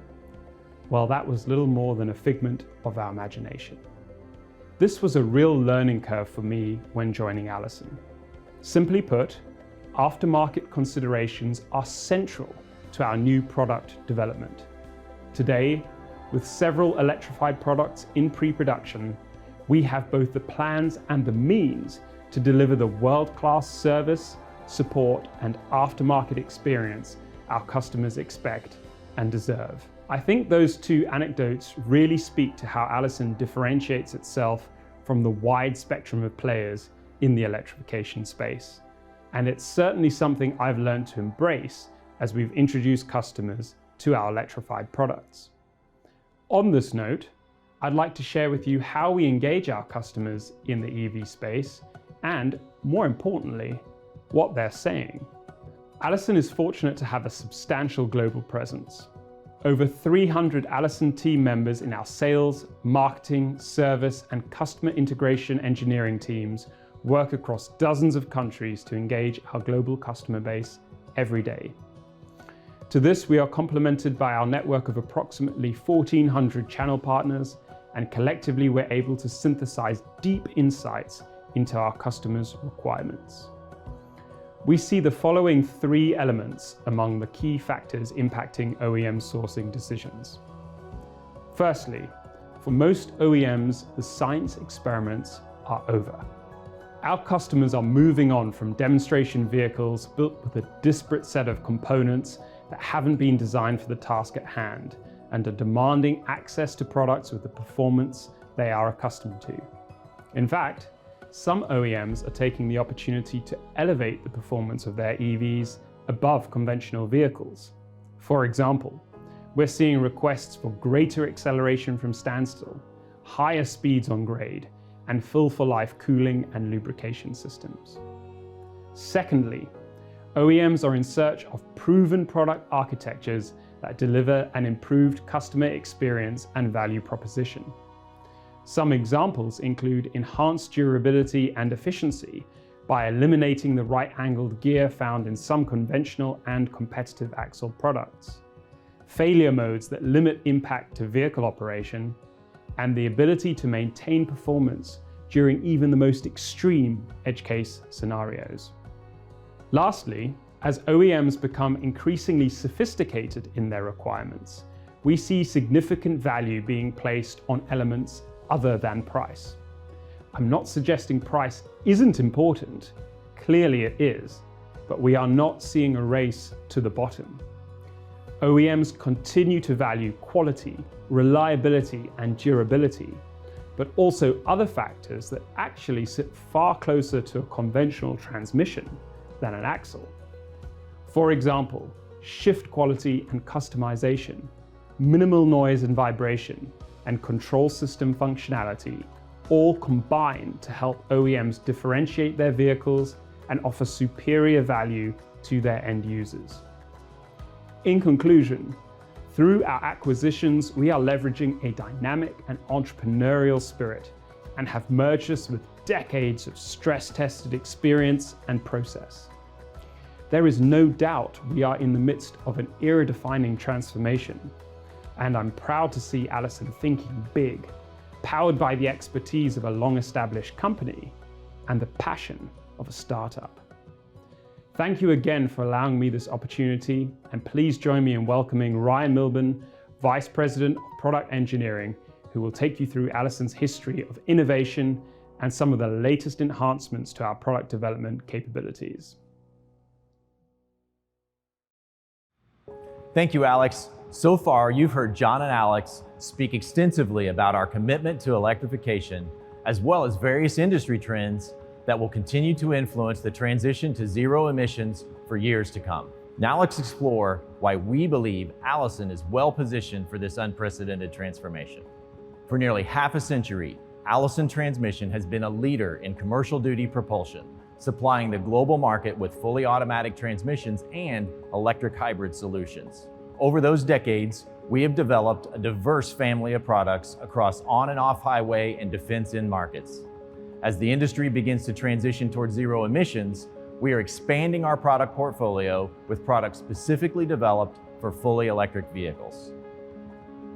well, that was little more than a figment of our imagination. This was a real learning curve for me when joining Allison. Simply put, aftermarket considerations are central to our new product development. Today, with several electrified products in pre-production, we have both the plans and the means to deliver the world-class service, support, and aftermarket experience our customers expect and deserve. I think those two anecdotes really speak to how Allison differentiates itself from the wide spectrum of players in the electrification space. and it's certainly something I've learned to embrace as we've introduced customers to our electrified products. On this note, I'd like to share with you how we engage our customers in the EV space and, more importantly, what they're saying. Allison is fortunate to have a substantial global presence. Over 300 Allison team members in our sales, marketing, service, and customer integration engineering teams work across dozens of countries to engage our global customer base every day. To this, we are complemented by our network of approximately 1,400 channel partners, and collectively we're able to synthesize deep insights into our customers' requirements. We see the following 3 elements among the key factors impacting OEM sourcing decisions. Firstly, for most OEMs, the science experiments are over. Our customers are moving on from demonstration vehicles built with a disparate set of components that haven't been designed for the task at hand, and are demanding access to products with the performance they are accustomed to. In fact, some OEMs are taking the opportunity to elevate the performance of their EVs above conventional vehicles. For example, we're seeing requests for greater acceleration from standstill, higher speeds on grade, and full-for-life cooling and lubrication systems. Secondly, OEMs are in search of proven product architectures that deliver an improved customer experience and value proposition. Some examples include enhanced durability and efficiency by eliminating the right-angled gear found in some conventional and competitive axle products, failure modes that limit impact to vehicle operation, and the ability to maintain performance during even the most extreme edge case scenarios. Lastly, as OEMs become increasingly sophisticated in their requirements, we see significant value being placed on elements other than price. I'm not suggesting price isn't important, clearly it is, but we are not seeing a race to the bottom. OEMs continue to value quality, reliability, and durability, but also other factors that actually sit far closer to a conventional transmission than an axle. For example, shift quality and customization, minimal noise and vibration, and control system functionality all combine to help OEMs differentiate their vehicles and offer superior value to their end users. In conclusion, through our acquisitions, we are leveraging a dynamic and entrepreneurial spirit and have merged us with decades of stress-tested experience and process. There is no doubt we are in the midst of an era-defining transformation, and I'm proud to see Allison thinking big, powered by the expertise of a long-established company and the passion of a startup. Thank you again for allowing me this opportunity, and please join me in welcoming Ryan Milburn, Vice President of Product Engineering, who will take you through Allison's history of innovation and some of the latest enhancements to our product development capabilities. Thank you, Alex. So far, you've heard John and Alex speak extensively about our commitment to electrification, as well as various industry trends that will continue to influence the transition to zero emissions for years to come. Now let's explore why we believe Allison is well positioned for this unprecedented transformation. For nearly half a century, Allison Transmission has been a leader in commercial duty propulsion, supplying the global market with fully automatic transmissions and electric hybrid solutions. Over those decades, we have developed a diverse family of products across on and off highway and defense end markets. As the industry begins to transition towards zero emissions, we are expanding our product portfolio with products specifically developed for fully electric vehicles.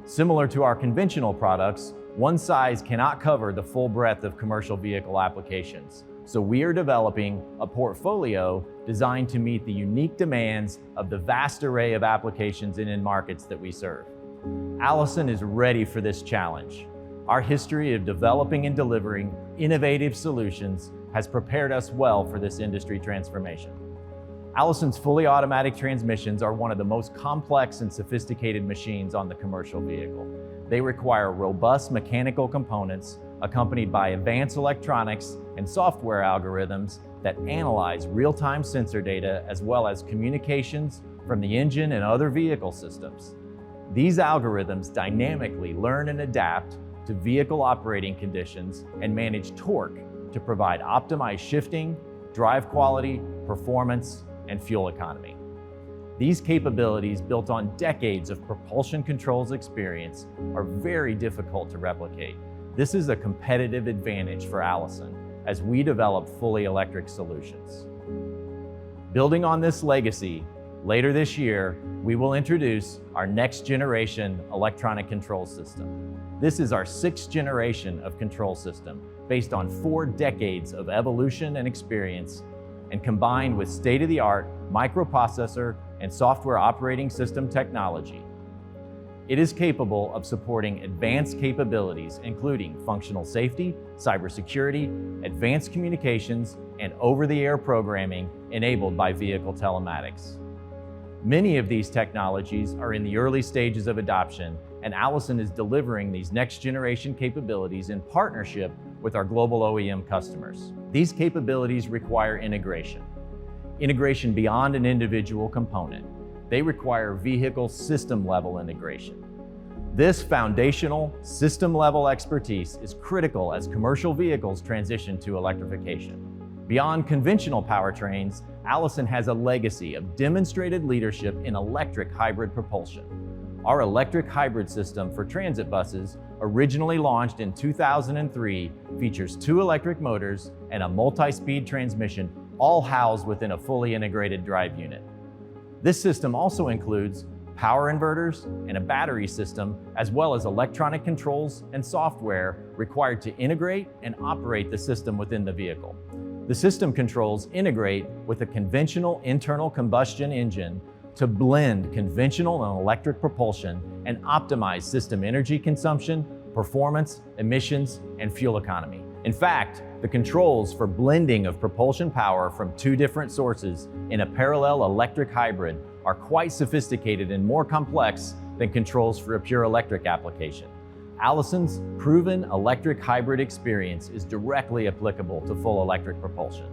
Similar to our conventional products, one size cannot cover the full breadth of commercial vehicle applications. So we are developing a portfolio designed to meet the unique demands of the vast array of applications and end markets that we serve. Allison is ready for this challenge. Our history of developing and delivering innovative solutions has prepared us well for this industry transformation. Allison's fully automatic transmissions are one of the most complex and sophisticated machines on the commercial vehicle. They require robust mechanical components accompanied by advanced electronics and software algorithms that analyze real-time sensor data as well as communications from the engine and other vehicle systems. These algorithms dynamically learn and adapt to vehicle operating conditions and manage torque to provide optimized shifting, drive quality, performance, and fuel economy. These capabilities, built on decades of propulsion controls experience, are very difficult to replicate. This is a competitive advantage for Allison as we develop fully electric solutions. Building on this legacy, later this year, we will introduce our next generation electronic control system. This is our 6th generation of control system based on 4 decades of evolution and experience, and combined with state-of-the-art microprocessor and software operating system technology. It is capable of supporting advanced capabilities, including functional safety, cybersecurity, advanced communications, and over-the-air programming enabled by vehicle telematics. Many of these technologies are in the early stages of adoption, and Allison is delivering these next-generation capabilities in partnership with our global OEM customers. These capabilities require integration beyond an individual component. They require vehicle system-level integration. This foundational system-level expertise is critical as commercial vehicles transition to electrification. Beyond conventional powertrains, Allison has a legacy of demonstrated leadership in electric hybrid propulsion. Our electric hybrid system for transit buses, originally launched in 2003, features 2 electric motors and a multi-speed transmission, all housed within a fully integrated drive unit. This system also includes power inverters and a battery system, as well as electronic controls and software required to integrate and operate the system within the vehicle. The system controls integrate with a conventional internal combustion engine to blend conventional and electric propulsion and optimize system energy consumption, performance, emissions, and fuel economy. In fact, the controls for blending of propulsion power from 2 different sources in a parallel electric hybrid are quite sophisticated and more complex than controls for a pure electric application. Allison's proven electric hybrid experience is directly applicable to full electric propulsion.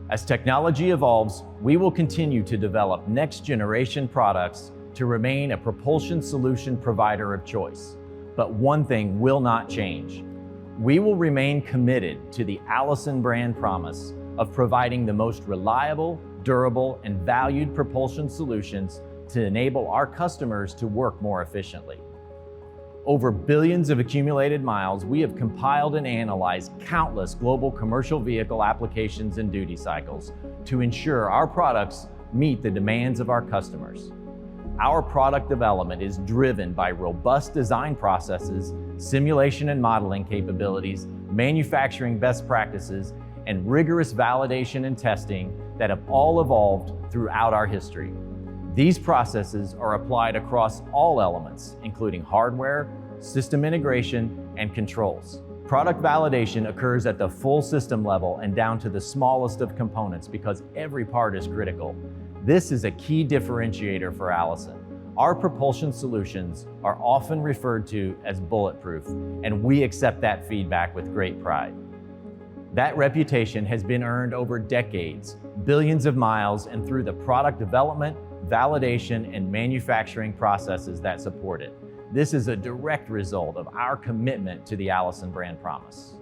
As technology evolves, we will continue to develop next-generation products to remain a propulsion solution provider of choice. But one thing will not change. We will remain committed to the Allison brand promise of providing the most reliable, durable, and valued propulsion solutions to enable our customers to work more efficiently. Over billions of accumulated miles, we have compiled and analyzed countless global commercial vehicle applications and duty cycles to ensure our products meet the demands of our customers. Our product development is driven by robust design processes, simulation and modeling capabilities, manufacturing best practices, and rigorous validation and testing that have all evolved throughout our history. These processes are applied across all elements, including hardware, system integration, and controls. Product validation occurs at the full system level and down to the smallest of components because every part is critical. This is a key differentiator for Allison. Our propulsion solutions are often referred to as bulletproof, and we accept that feedback with great pride. That reputation has been earned over decades, billions of miles, and through the product development, validation, and manufacturing processes that support it. This is a direct result of our commitment to the Allison brand promise.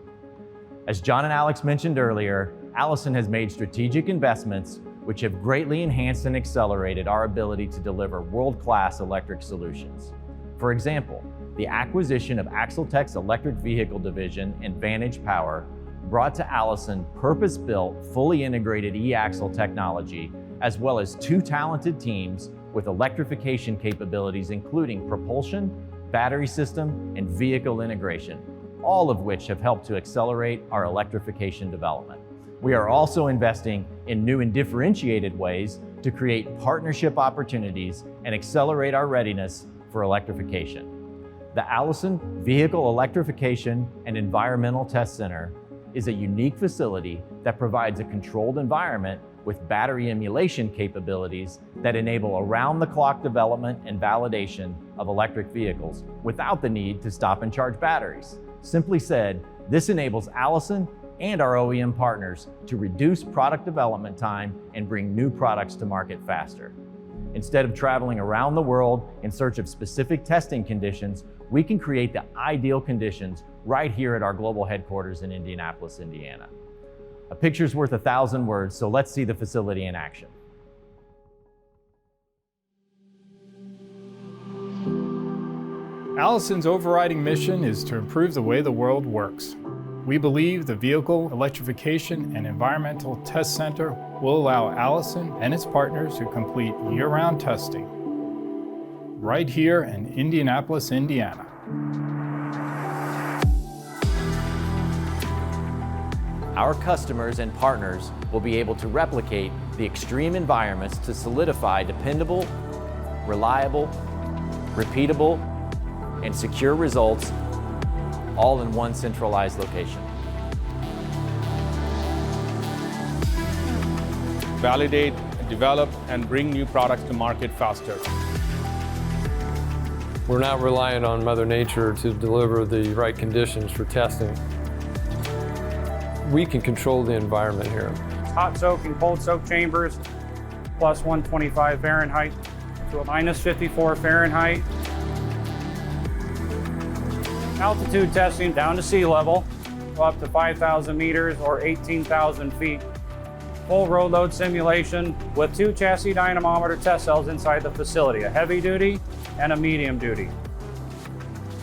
As John and Alex mentioned earlier, Allison has made strategic investments which have greatly enhanced and accelerated our ability to deliver world-class electric solutions. For example, the acquisition of Axletech's electric vehicle division and Vantage Power brought to Allison purpose-built, fully integrated e-axle technology, as well as 2 talented teams with electrification capabilities including propulsion, battery system, and vehicle integration, all of which have helped to accelerate our electrification development. We are also investing in new and differentiated ways to create partnership opportunities and accelerate our readiness for electrification. The Allison Vehicle Electrification and Environmental Test Center is a unique facility that provides a controlled environment with battery emulation capabilities that enable around-the-clock development and validation of electric vehicles without the need to stop and charge batteries. Simply said, this enables Allison and our OEM partners to reduce product development time and bring new products to market faster. Instead of traveling around the world in search of specific testing conditions, we can create the ideal conditions right here at our global headquarters in Indianapolis, Indiana. A picture's worth 1,000 words, so let's see the facility in action. Allison's overriding mission is to improve the way the world works. We believe the Vehicle Electrification and Environmental Test Center will allow Allison and its partners to complete year-round testing right here in Indianapolis, Indiana. Our customers and partners will be able to replicate the extreme environments to solidify dependable, reliable, repeatable, and secure results all in one centralized location. Validate, develop, and bring new products to market faster. We're not reliant on Mother Nature to deliver the right conditions for testing. We can control the environment here. Hot soak and cold soak chambers, plus 125 Fahrenheit to a minus 54 Fahrenheit. Altitude testing down to sea level, up to 5,000 meters or 18,000 feet. Full road load simulation with 2 chassis dynamometer test cells inside the facility, a heavy duty and a medium duty.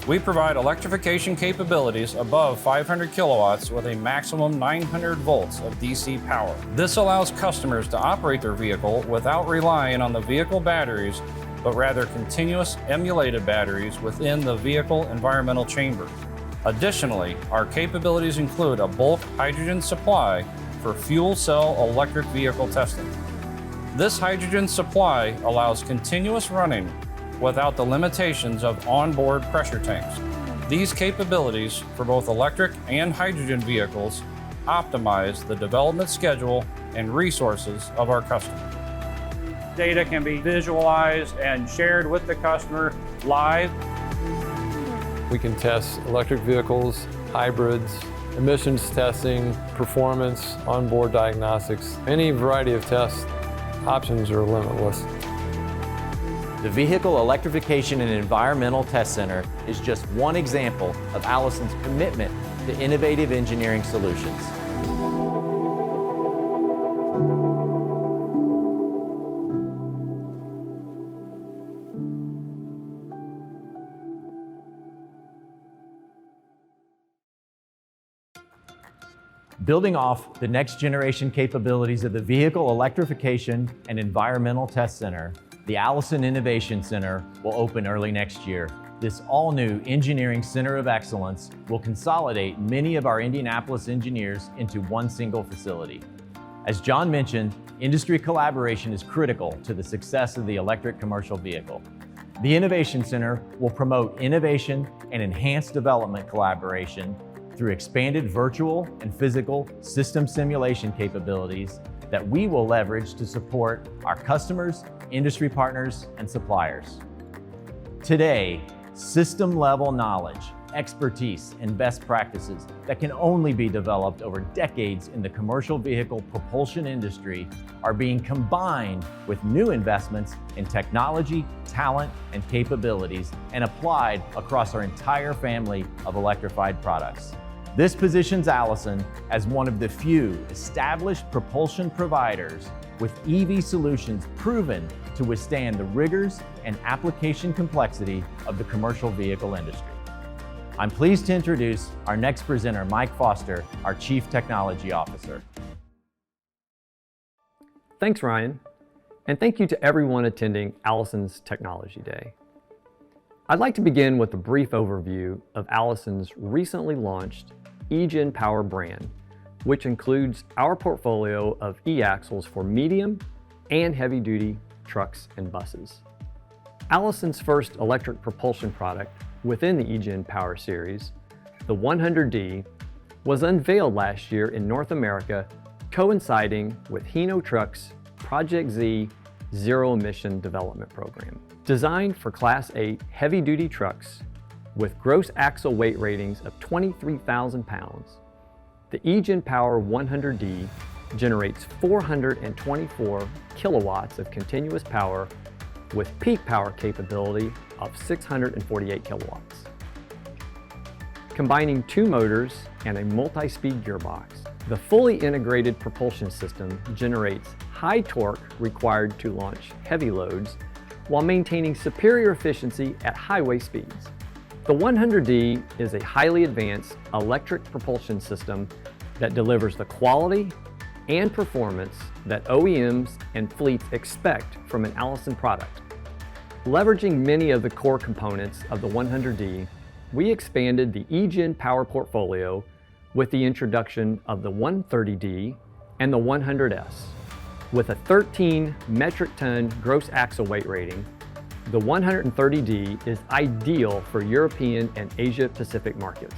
We provide electrification capabilities above 500 kilowatts with a maximum 900 volts of DC power. This allows customers to operate their vehicle without relying on the vehicle batteries, but rather continuous emulated batteries within the vehicle environmental chamber. Additionally, our capabilities include a bulk hydrogen supply for fuel cell electric vehicle testing. This hydrogen supply allows continuous running without the limitations of onboard pressure tanks. These capabilities for both electric and hydrogen vehicles optimize the development schedule and resources of our customer. Data can be visualized and shared with the customer live. We can test electric vehicles, hybrids, emissions testing, performance, onboard diagnostics. Any variety of test options are limitless. The Vehicle Electrification and Environmental Test Center is just one example of Allison's commitment to innovative engineering solutions. Building off the next generation capabilities of the Vehicle Electrification and Environmental Test Center, the Allison Innovation Center will open early next year. This all-new Engineering Center of Excellence will consolidate many of our Indianapolis engineers into one single facility. As John mentioned, industry collaboration is critical to the success of the electric commercial vehicle. The Innovation Center will promote innovation and enhanced development collaboration through expanded virtual and physical system simulation capabilities that we will leverage to support our customers, industry partners, and suppliers. Today, system-level knowledge, expertise, and best practices that can only be developed over decades in the commercial vehicle propulsion industry are being combined with new investments in technology, talent, and capabilities and applied across our entire family of electrified products. This positions Allison as one of the few established propulsion providers with EV solutions proven to withstand the rigors and application complexity of the commercial vehicle industry. I'm pleased to introduce our next presenter, Mike Foster, our Chief Technology Officer. Thanks, Ryan, and thank you to everyone attending Allison's Technology Day. I'd like to begin with a brief overview of Allison's recently launched eGen Power brand, which includes our portfolio of e-axles for medium and heavy-duty trucks and buses. Allison's first electric propulsion product within the eGen Power series, the 100D, was unveiled last year in North America, coinciding with Hino Trucks' Project Z zero-emission development program. Designed for Class 8 heavy-duty trucks with gross axle weight ratings of 23,000 pounds, the eGen Power 100D generates 424 kilowatts of continuous power with peak power capability of 648 kilowatts. Combining 2 motors and a multi-speed gearbox, the fully integrated propulsion system generates high torque required to launch heavy loads while maintaining superior efficiency at highway speeds. The 100D is a highly advanced electric propulsion system that delivers the quality and performance that OEMs and fleets expect from an Allison product. Leveraging many of the core components of the 100D, we expanded the eGen Power portfolio with the introduction of the 130D and the 100S. With a 13 metric ton gross axle weight rating, the 130D is ideal for European and Asia Pacific markets.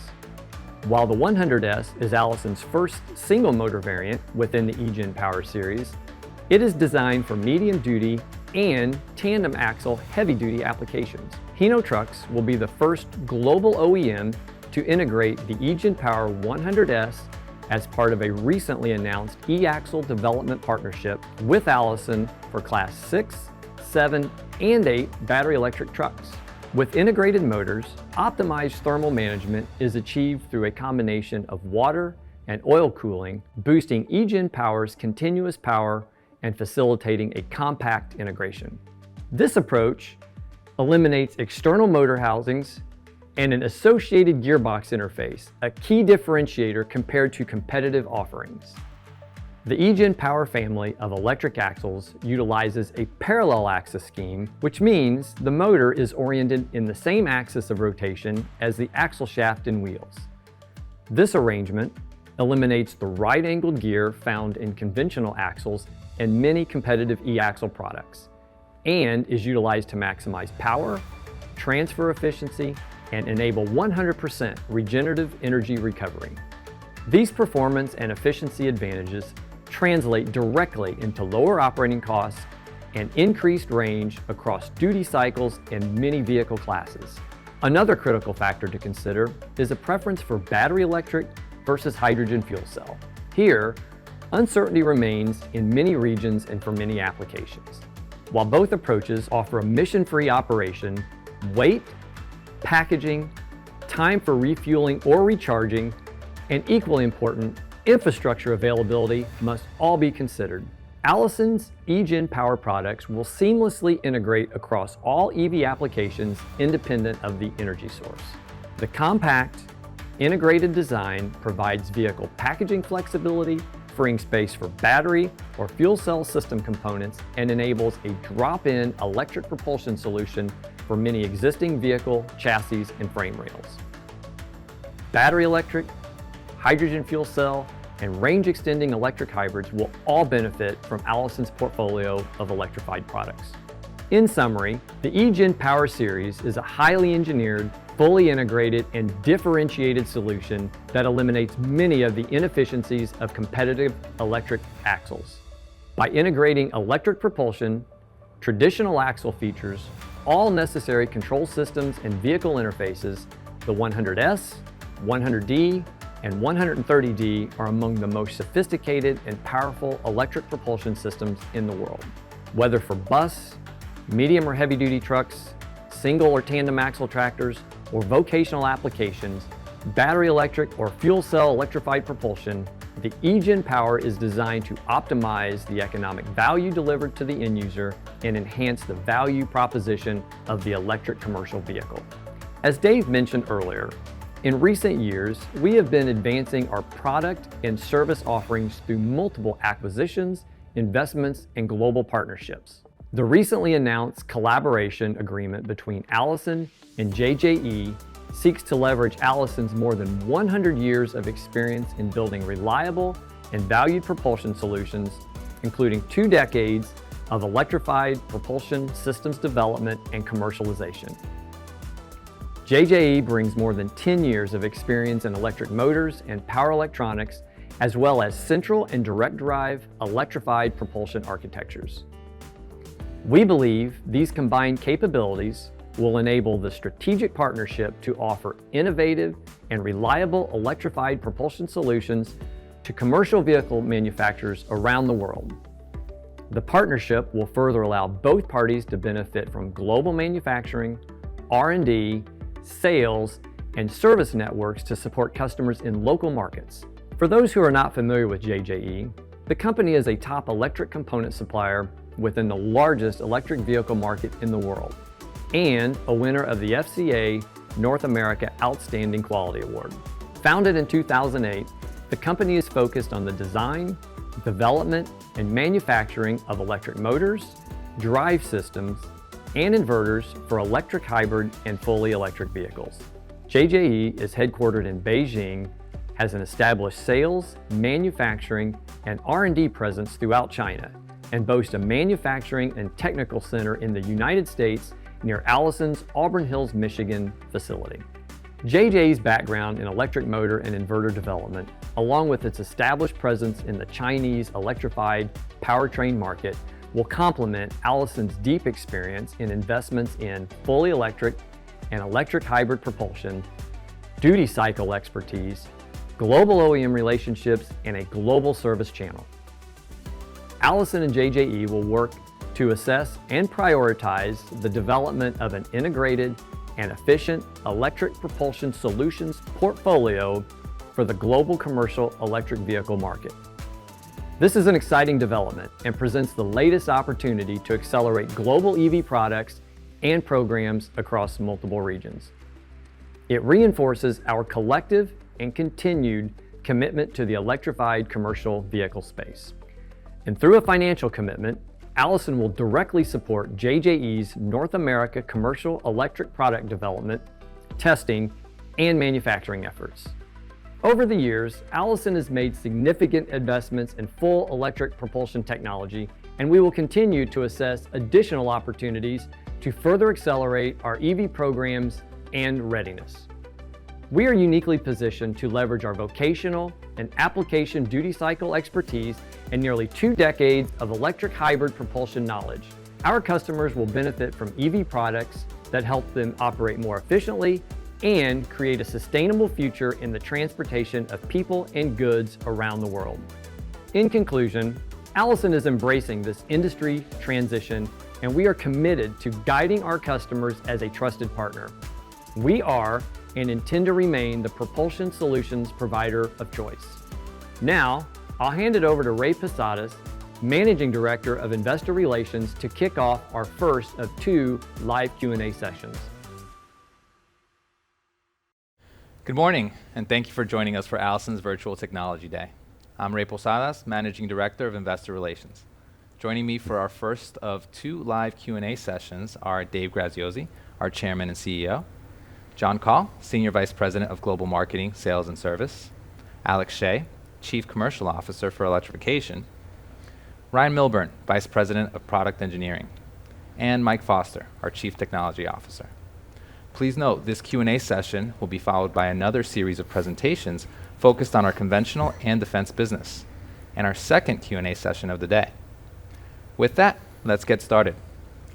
While the 100S is Allison's first single motor variant within the eGen Power series, it is designed for medium duty and tandem axle heavy duty applications. Hino Trucks will be the first global OEM to integrate the eGen Power 100S as part of a recently announced e-axle development partnership with Allison for Class 6, 7, and 8 battery electric trucks. With integrated motors, optimized thermal management is achieved through a combination of water and oil cooling, boosting eGen Power's continuous power and facilitating a compact integration. This approach eliminates external motor housings and an associated gearbox interface, a key differentiator compared to competitive offerings. The eGen Power family of electric axles utilizes a parallel axis scheme, which means the motor is oriented in the same axis of rotation as the axle shaft and wheels. This arrangement eliminates the right-angled gear found in conventional axles and many competitive e-axle products, and is utilized to maximize power, transfer efficiency, and enable 100% regenerative energy recovery. These performance and efficiency advantages translate directly into lower operating costs and increased range across duty cycles and many vehicle classes. Another critical factor to consider is a preference for battery electric versus hydrogen fuel cell. Here, uncertainty remains in many regions and for many applications. While both approaches offer emission-free operation, weight, packaging, time for refueling or recharging, and equally important, infrastructure availability must all be considered. Allison's eGen Power products will seamlessly integrate across all EV applications independent of the energy source. The compact, integrated design provides vehicle packaging flexibility, freeing space for battery or fuel cell system components, and enables a drop-in electric propulsion solution for many existing vehicle chassis and frame rails. Battery electric, hydrogen fuel cell, and range-extending electric hybrids will all benefit from Allison's portfolio of electrified products. In summary, the eGen Power series is a highly engineered, fully integrated, and differentiated solution that eliminates many of the inefficiencies of competitive electric axles. By integrating electric propulsion, traditional axle features, all necessary control systems and vehicle interfaces, the 100S, 100D, and 130D are among the most sophisticated and powerful electric propulsion systems in the world. Whether for bus, medium or heavy-duty trucks, single or tandem axle tractors, or vocational applications, battery electric or fuel cell electrified propulsion, the eGen Power is designed to optimize the economic value delivered to the end user and enhance the value proposition of the electric commercial vehicle. As Dave mentioned earlier, in recent years, we have been advancing our product and service offerings through multiple acquisitions, investments, and global partnerships. The recently announced collaboration agreement between Allison and JJE seeks to leverage Allison's more than 100 years of experience in building reliable and valued propulsion solutions, including 2 decades of electrified propulsion systems development and commercialization. JJE brings more than 10 years of experience in electric motors and power electronics, as well as central and direct drive electrified propulsion architectures. We believe these combined capabilities will enable the strategic partnership to offer innovative and reliable electrified propulsion solutions to commercial vehicle manufacturers around the world. The partnership will further allow both parties to benefit from global manufacturing, R&D, sales, and service networks to support customers in local markets. For those who are not familiar with JJE, the company is a top electric component supplier within the largest electric vehicle market in the world, and a winner of the FCA North America Outstanding Quality Award. Founded in 2008, the company is focused on the design, development, and manufacturing of electric motors, drive systems, and inverters for electric hybrid and fully electric vehicles. JJE is headquartered in Beijing, has an established sales, manufacturing, and R&D presence throughout China, and boasts a manufacturing and technical center in the United States near Allison's Auburn Hills, Michigan facility. JJE's background in electric motor and inverter development, along with its established presence in the Chinese electrified powertrain market, will complement Allison's deep experience in investments in fully electric and electric hybrid propulsion, duty cycle expertise, global OEM relationships, and a global service channel. Allison and JJE will work to assess and prioritize the development of an integrated and efficient electric propulsion solutions portfolio for the global commercial electric vehicle market. This is an exciting development and presents the latest opportunity to accelerate global EV products and programs across multiple regions. It reinforces our collective and continued commitment to the electrified commercial vehicle space. And through a financial commitment, Allison will directly support JJE's North America commercial electric product development, testing, and manufacturing efforts. Over the years, Allison has made significant investments in full electric propulsion technology, and we will continue to assess additional opportunities to further accelerate our EV programs and readiness. We are uniquely positioned to leverage our vocational and application duty cycle expertise and nearly 2 decades of electric hybrid propulsion knowledge. Our customers will benefit from EV products that help them operate more efficiently and create a sustainable future in the transportation of people and goods around the world. In conclusion, Allison is embracing this industry transition, and we are committed to guiding our customers as a trusted partner. We are and intend to remain the propulsion solutions provider of choice. Now, I'll hand it over to Ray Posadas, Managing Director of Investor Relations, to kick off our first of 2 live Q&A sessions. Good morning, and thank you for joining us for Allison's Virtual Technology Day. I'm Ray Posadas, Managing Director of Investor Relations. Joining me for our first of 2 live Q&A sessions are Dave Graziosi, our Chairman and CEO, John Call, Senior Vice President of Global Marketing, Sales and Service, Alex Shea, Chief Commercial Officer for Electrification, Ryan Milburn, Vice President of Product Engineering, and Mike Foster, our Chief Technology Officer. Please note, this Q&A session will be followed by another series of presentations focused on our conventional and defense business, and our second Q&A session of the day. With that, let's get started.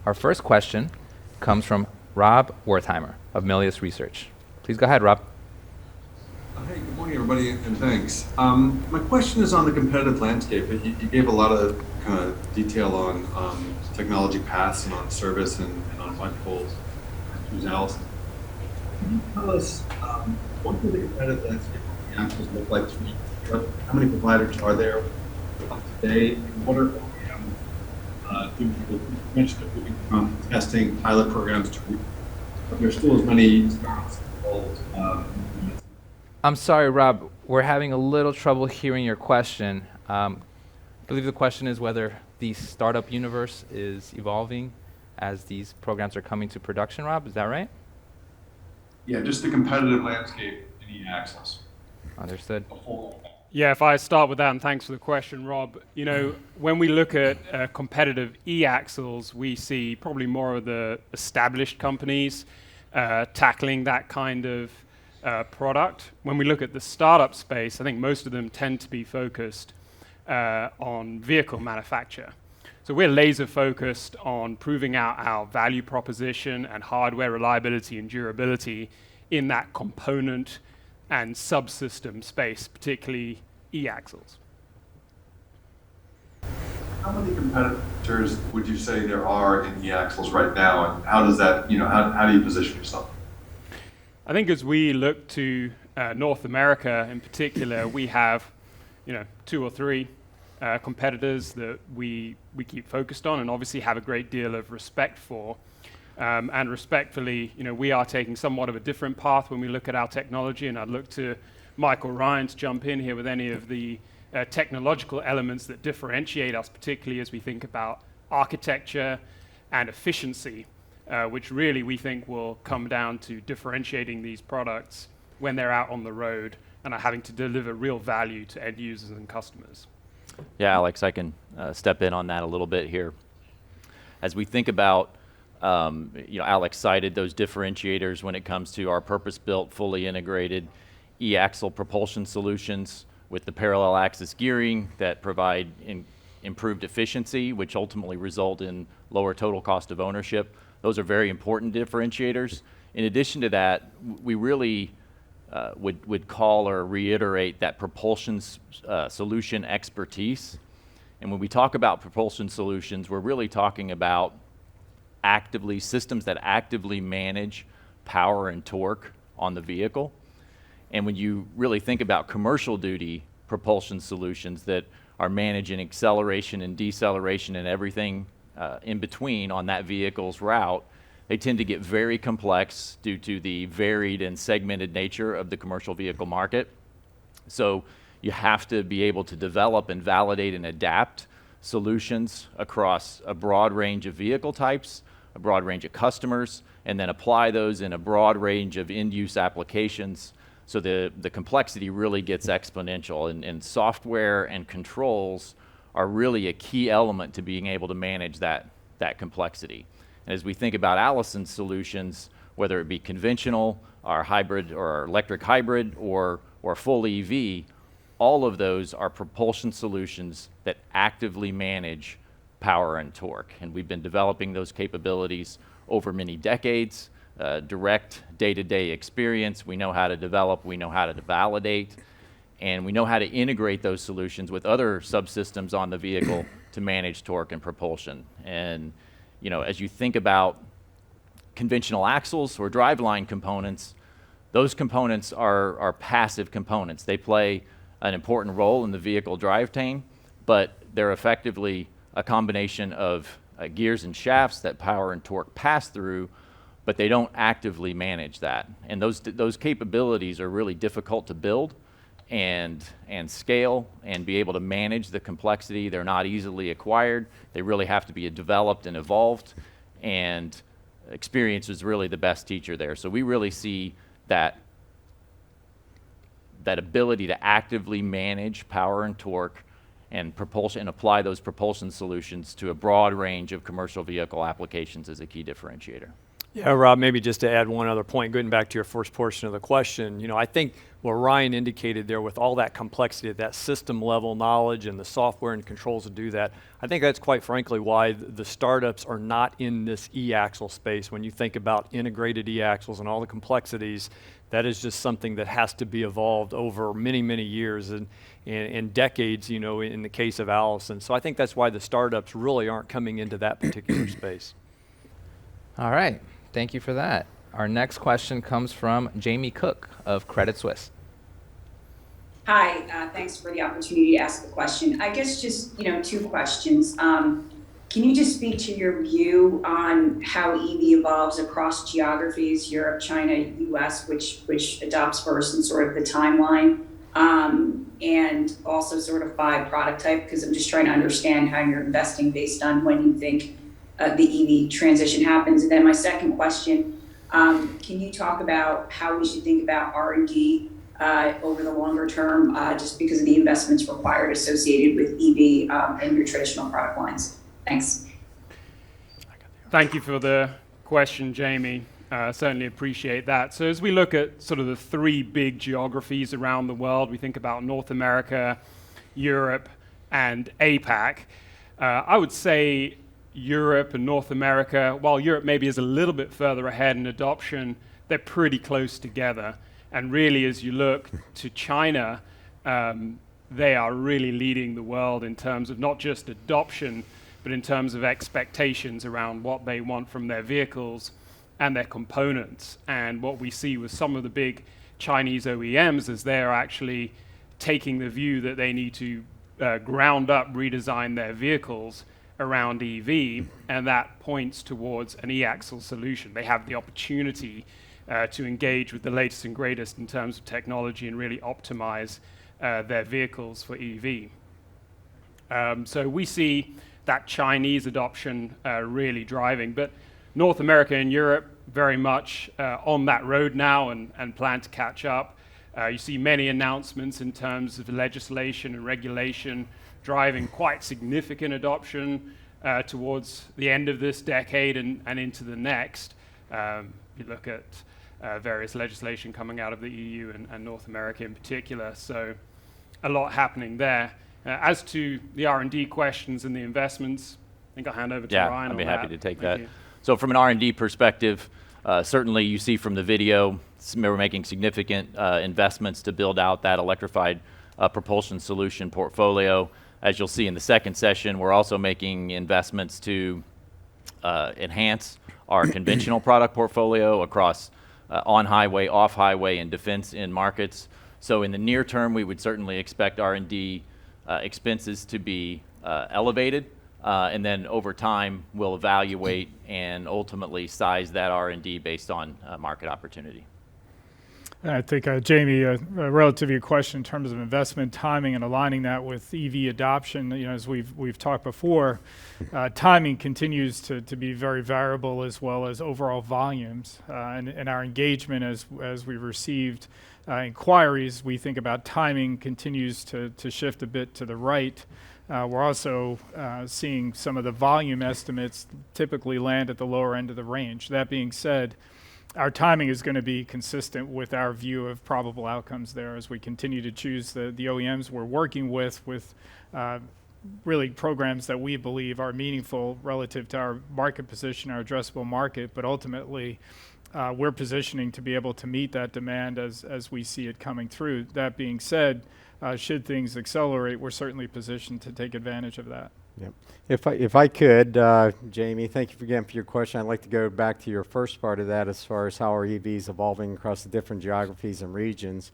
Our first question comes from Rob Wertheimer of Melius Research. Please go ahead, Rob. Hey, good morning, everybody, and thanks. My question is on the competitive landscape. You gave a lot of kind of detail on technology paths and on service and on why people choose Allison. Can you tell us what do the competitive landscape of the axles look like to you? How many providers are there today? And what are you mentioned that moving from testing pilot programs to there's still as many startups involved. I'm sorry, Rob. We're having a little trouble hearing your question. I believe the question is whether the startup universe is evolving as these programs are coming to production, Rob. Is that right? Yeah, just the competitive landscape in e-axles. Understood. Yeah, if I start with that, and thanks for the question, Rob. You know, when we look at competitive e-axles, we see probably more of the established companies tackling that kind of product. When we look at the startup space, I think most of them tend to be focused on vehicle manufacture. So we're laser focused on proving out our value proposition and hardware reliability and durability in that component and subsystem space, particularly e-axles. How many competitors would you say there are in e-axles right now, and how does that, how do you position yourself? I think as we look to North America in particular, we have, 2 or 3 competitors that we keep focused on and obviously have a great deal of respect for. And respectfully, we are taking somewhat of a different path when we look at our technology, and I'd look to Michael Ryan to jump in here with any of the technological elements that differentiate us, particularly as we think about architecture and efficiency, which really we think will come down to differentiating these products when they're out on the road and are having to deliver real value to end users and customers. Yeah, Alex, I can step in on that a little bit here. As we think about, Alex cited those differentiators when it comes to our purpose-built, fully integrated e-axle propulsion solutions with the parallel axis gearing that provide improved efficiency, which ultimately result in lower total cost of ownership. Those are very important differentiators. In addition to that, we really would call or reiterate that propulsion solution expertise. And when we talk about propulsion solutions, we're really talking about systems that actively manage power and torque on the vehicle. And when you really think about commercial duty propulsion solutions that are managing acceleration and deceleration and everything in between on that vehicle's route, they tend to get very complex due to the varied and segmented nature of the commercial vehicle market. So you have to be able to develop and validate and adapt solutions across a broad range of vehicle types, a broad range of customers, and then apply those in a broad range of end-use applications. So the complexity really gets exponential, and software and controls are really a key element to being able to manage that complexity. And as we think about Allison's solutions, whether it be conventional, or hybrid, or electric hybrid, or full EV, all of those are propulsion solutions that actively manage power and torque. And we've been developing those capabilities over many decades, direct day-to-day experience. We know how to develop, we know how to validate, and we know how to integrate those solutions with other subsystems on the vehicle to manage torque and propulsion. And as you think about conventional axles or driveline components, those components are passive components. They play an important role in the vehicle drivetrain, but they're effectively a combination of gears and shafts that power and torque pass through, but they don't actively manage that. And those capabilities are really difficult to build and scale and be able to manage the complexity. They're not easily acquired. They really have to be developed and evolved, and experience is really the best teacher there. So we really see that ability to actively manage power and torque and propulsion and apply those propulsion solutions to a broad range of commercial vehicle applications as a key differentiator. Yeah, Rob, maybe just to add one other point, going back to your first portion of the question, I think what Ryan indicated there with all that complexity, that system level knowledge and the software and controls to do that, I think that's quite frankly why the startups are not in this e-axle space. When you think about integrated e-axles and all the complexities, that is just something that has to be evolved over many, many years and decades, in the case of Allison. So I think that's why the startups really aren't coming into that particular space. All right. Thank you for that. Our next question comes from Jamie Cook of Credit Suisse. Hi, thanks for the opportunity to ask the question. I guess just, 2 questions. Can you just speak to your view on how EV evolves across geographies, Europe, China, US, which adopts first, and sort of the timeline, and also sort of by product type, because I'm just trying to understand how you're investing based on when you think the EV transition happens. And then my second question, can you talk about how we should think about R&D over the longer term, just because of the investments required associated with EV and your traditional product lines? Thanks. Thank you for the question, Jamie. Certainly appreciate that. So as we look at sort of the 3 big geographies around the world, we think about North America, Europe, and APAC. I would say Europe and North America, while Europe maybe is a little bit further ahead in adoption, they're pretty close together. And really, as you look to China, they are really leading the world in terms of not just adoption, but in terms of expectations around what they want from their vehicles and their components. And what we see with some of the big Chinese OEMs is they're actually taking the view that they need to ground up redesign their vehicles around EV, and that points towards an e-axle solution. They have the opportunity to engage with the latest and greatest in terms of technology and really optimize their vehicles for EV. So we see that Chinese adoption really driving, but North America and Europe very much on that road now and plan to catch up. You see many announcements in terms of legislation and regulation driving quite significant adoption towards the end of this decade and into the next. You look at various legislation coming out of the EU and North America in particular, so a lot happening there. As to the R&D questions and the investments, I think I'll hand over to Ryan. I'd be on happy that. to take Thank that. you. So from an R&D perspective, certainly you see from the video, we're making significant investments to build out that electrified propulsion solution portfolio. As you'll see in the second session, we're also making investments to enhance our conventional product portfolio across on-highway, off-highway, and defense in markets. So in the near term, we would certainly expect R&D expenses to be elevated, and then over time, we'll evaluate and ultimately size that R&D based on market opportunity. I think, Jamie, relative to your question in terms of investment timing and aligning that with EV adoption, as we've talked before, timing continues to be very variable, as well as overall volumes. And our engagement as we received inquiries, we think about timing continues to shift a bit to the right. We're also seeing some of the volume estimates typically land at the lower end of the range. That being said, our timing is going to be consistent with our view of probable outcomes there as we continue to choose the OEMs we're working with really programs that we believe are meaningful relative to our market position, our addressable market, but ultimately we're positioning to be able to meet that demand as we see it coming through. That being said, should things accelerate, we're certainly positioned to take advantage of that. Yep. If I could, Jamie, thank you again for your question. I'd like to go back to your first part of that as far as how our EV is evolving across the different geographies and regions.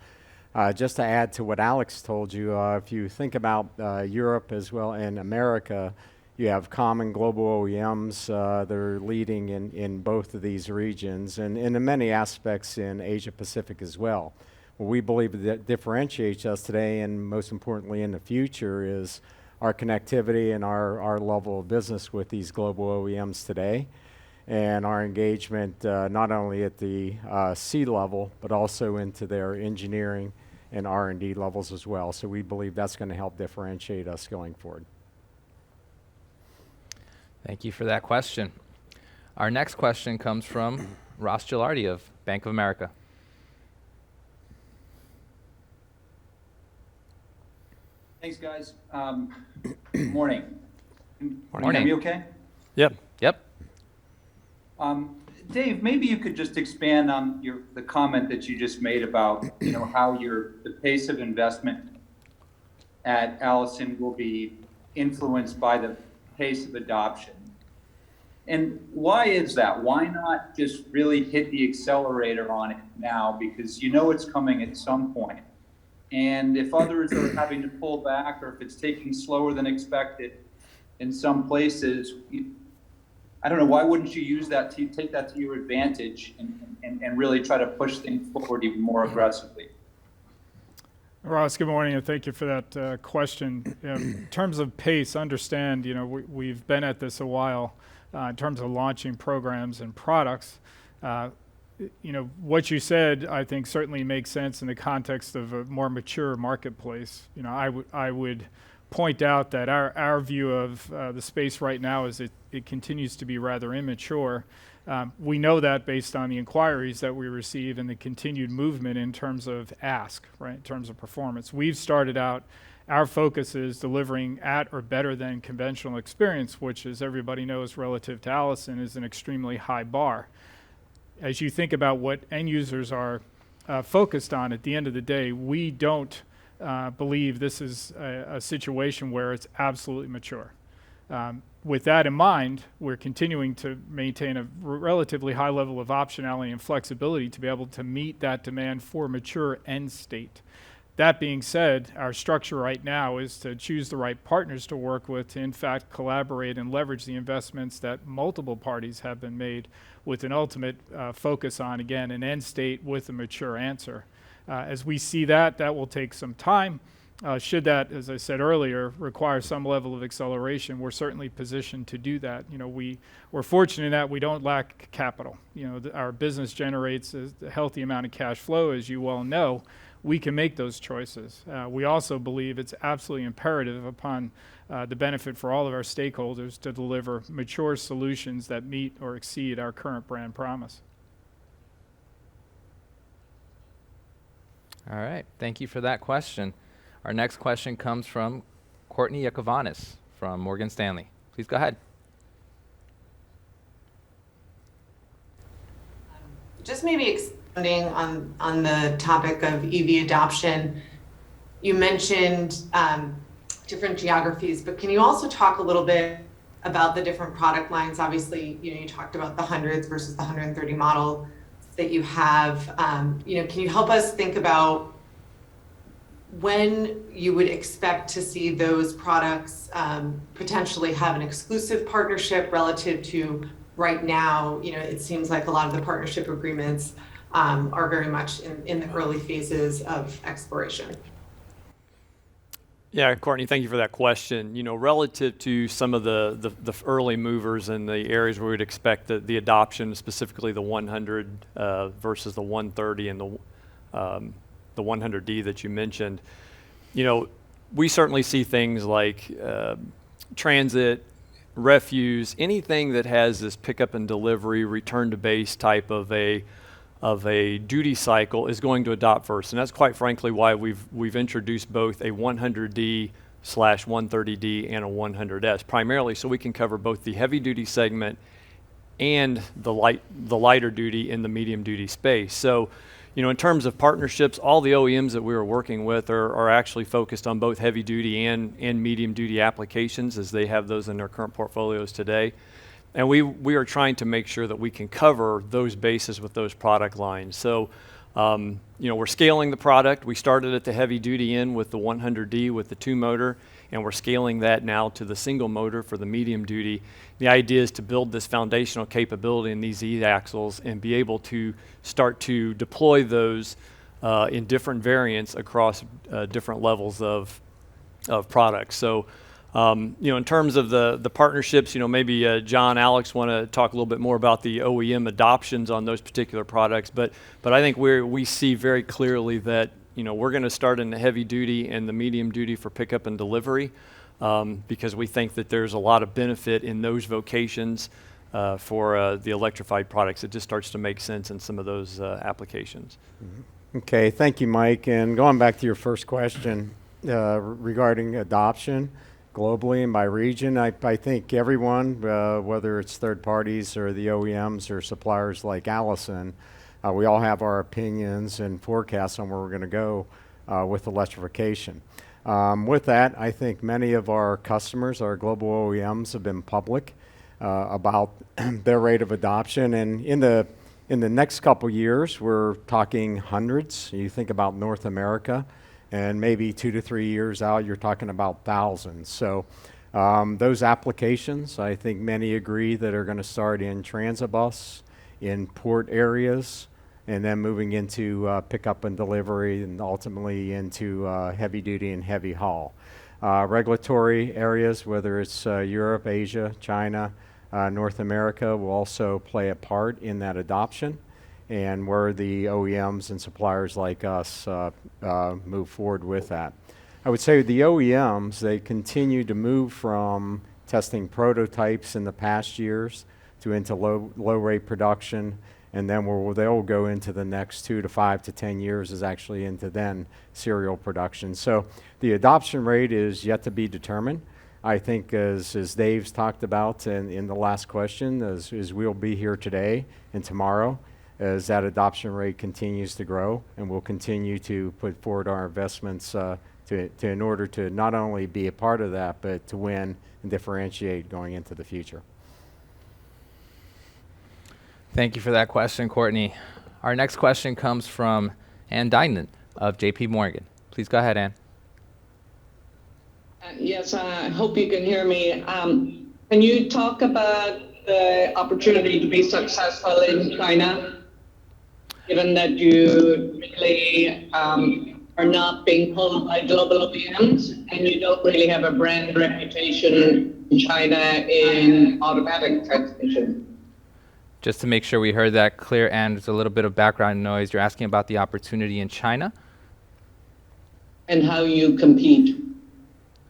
Just to add to what Alex told you, if you think about Europe as well and America, you have common global OEMs that are leading in both of these regions, and in many aspects in Asia Pacific as well. What we believe that differentiates us today, and most importantly in the future, is our connectivity and our level of business with these global OEMs today, and our engagement not only at the C level, but also into their engineering and R&D levels as well. So we believe that's going to help differentiate us going forward. Thank you for that question. Our next question comes from Ross Gilardi of Bank of America. Thanks, guys. Good morning. Morning. Can you hear me okay? Yep. Dave, maybe you could just expand on the comment that you just made about how the pace of investment at Allison will be influenced by the pace of adoption. And why is that? Why not just really hit the accelerator on it now? Because it's coming at some point. And if others are having to pull back, or if it's taking slower than expected in some places, I don't know, why wouldn't you use that to take that to your advantage and really try to push things forward even more aggressively? Ross, good morning, and thank you for that question. In terms of pace, understand, we've been at this a while in terms of launching programs and products. What you said, I think, certainly makes sense in the context of a more mature marketplace. I would point out that our view of the space right now is it continues to be rather immature. We know that based on the inquiries that we receive and the continued movement in terms of ask, right, in terms of performance. We've started out, our focus is delivering at or better than conventional experience, which, as everybody knows, relative to Allison, is an extremely high bar. As you think about what end users are focused on, at the end of the day, we don't believe this is a situation where it's absolutely mature. With that in mind, we're continuing to maintain a relatively high level of optionality and flexibility to be able to meet that demand for mature end state. That being said, our structure right now is to choose the right partners to work with to in fact collaborate and leverage the investments that multiple parties have been made with an ultimate focus on, again, an end state with a mature answer. As we see that will take some time. Should that, as I said earlier, require some level of acceleration, we're certainly positioned to do that. You know, we're fortunate in that we don't lack capital. You know, our business generates a healthy amount of cash flow, as you well know. We can make those choices. We also believe it's absolutely imperative upon the benefit for all of our stakeholders to deliver mature solutions that meet or exceed our current brand promise. All right, thank you for that question. Our next question comes from Courtney Yakovanis from Morgan Stanley. Please go ahead. Just maybe expanding on the topic of EV adoption, you mentioned different geographies, but can you also talk a little bit about the different product lines? Obviously, you know, you talked about the hundreds versus the 130 model that you have. You know, can you help us think about when you would expect to see those products potentially have an exclusive partnership relative to right now? You know, it seems like a lot of the partnership agreements are very much in the early phases of exploration. Yeah, Courtney, thank you for that question. You know, relative to some of the early movers in the areas where we'd expect the adoption, specifically the 100 versus the 130 and the 100D that you mentioned, you know, we certainly see things like transit, refuse, anything that has this pickup and delivery, return to base type of a duty cycle is going to adopt first. And that's quite frankly why we've introduced both a 100D/130D and a 100S, primarily so we can cover both the heavy duty segment and the lighter duty in the medium duty space. So, you know, in terms of partnerships, all the OEMs that we are working with are actually focused on both heavy duty and medium duty applications, as they have those in their current portfolios today. And we are trying to make sure that we can cover those bases with those product lines. So, you know, we're scaling the product. We started at the heavy duty end with the 100D with the 2-motor, and we're scaling that now to the single motor for the medium duty. The idea is to build this foundational capability in these e-axles and be able to start to deploy those in different variants across different levels of products. So, you know, in terms of the partnerships, you know, maybe John, Alex want to talk a little bit more about the OEM adoptions on those particular products. But I think we see very clearly that, you know, we're going to start in the heavy duty and the medium duty for pickup and delivery because we think that there's a lot of benefit in those vocations for the electrified products. It just starts to make sense in some of those applications. Mm-hmm. Okay, thank you, Mike. And going back to your first question regarding adoption globally and by region, I think everyone, whether it's third parties or the OEMs or suppliers like Allison, we all have our opinions and forecasts on where we're going to go with electrification. With that, I think many of our customers, our global OEMs, have been public about their rate of adoption. And in the next couple years, we're talking hundreds. You think about North America, and maybe 2 to 3 years out, you're talking about thousands. So those applications, I think many agree that are going to start in transit bus, in port areas, and then moving into pickup and delivery, and ultimately into heavy duty and heavy haul. Regulatory areas, whether it's Europe, Asia, China, North America, will also play a part in that adoption, and where the OEMs and suppliers like us move forward with that. I would say the OEMs, they continue to move from testing prototypes in the past years to into low rate production, and then they'll go into the next 2 to 5 to 10 years is actually into then serial production. So the adoption rate is yet to be determined. I think as Dave's talked about in the last question, as we'll be here today and tomorrow, as that adoption rate continues to grow, and we'll continue to put forward our investments in order to not only be a part of that, but to win and differentiate going into the future. Thank you for that question, Courtney. Our next question comes from Ann Dynan of JP Morgan. Please go ahead, Ann. Yes, I hope you can hear me. Can you talk about the opportunity to be successful in China, given that you really are not being pulled by global OEMs and you don't really have a brand reputation in China in automatic transmission? Just to make sure we heard that clear, and there's a little bit of background noise. You're asking about the opportunity in China? And how you compete.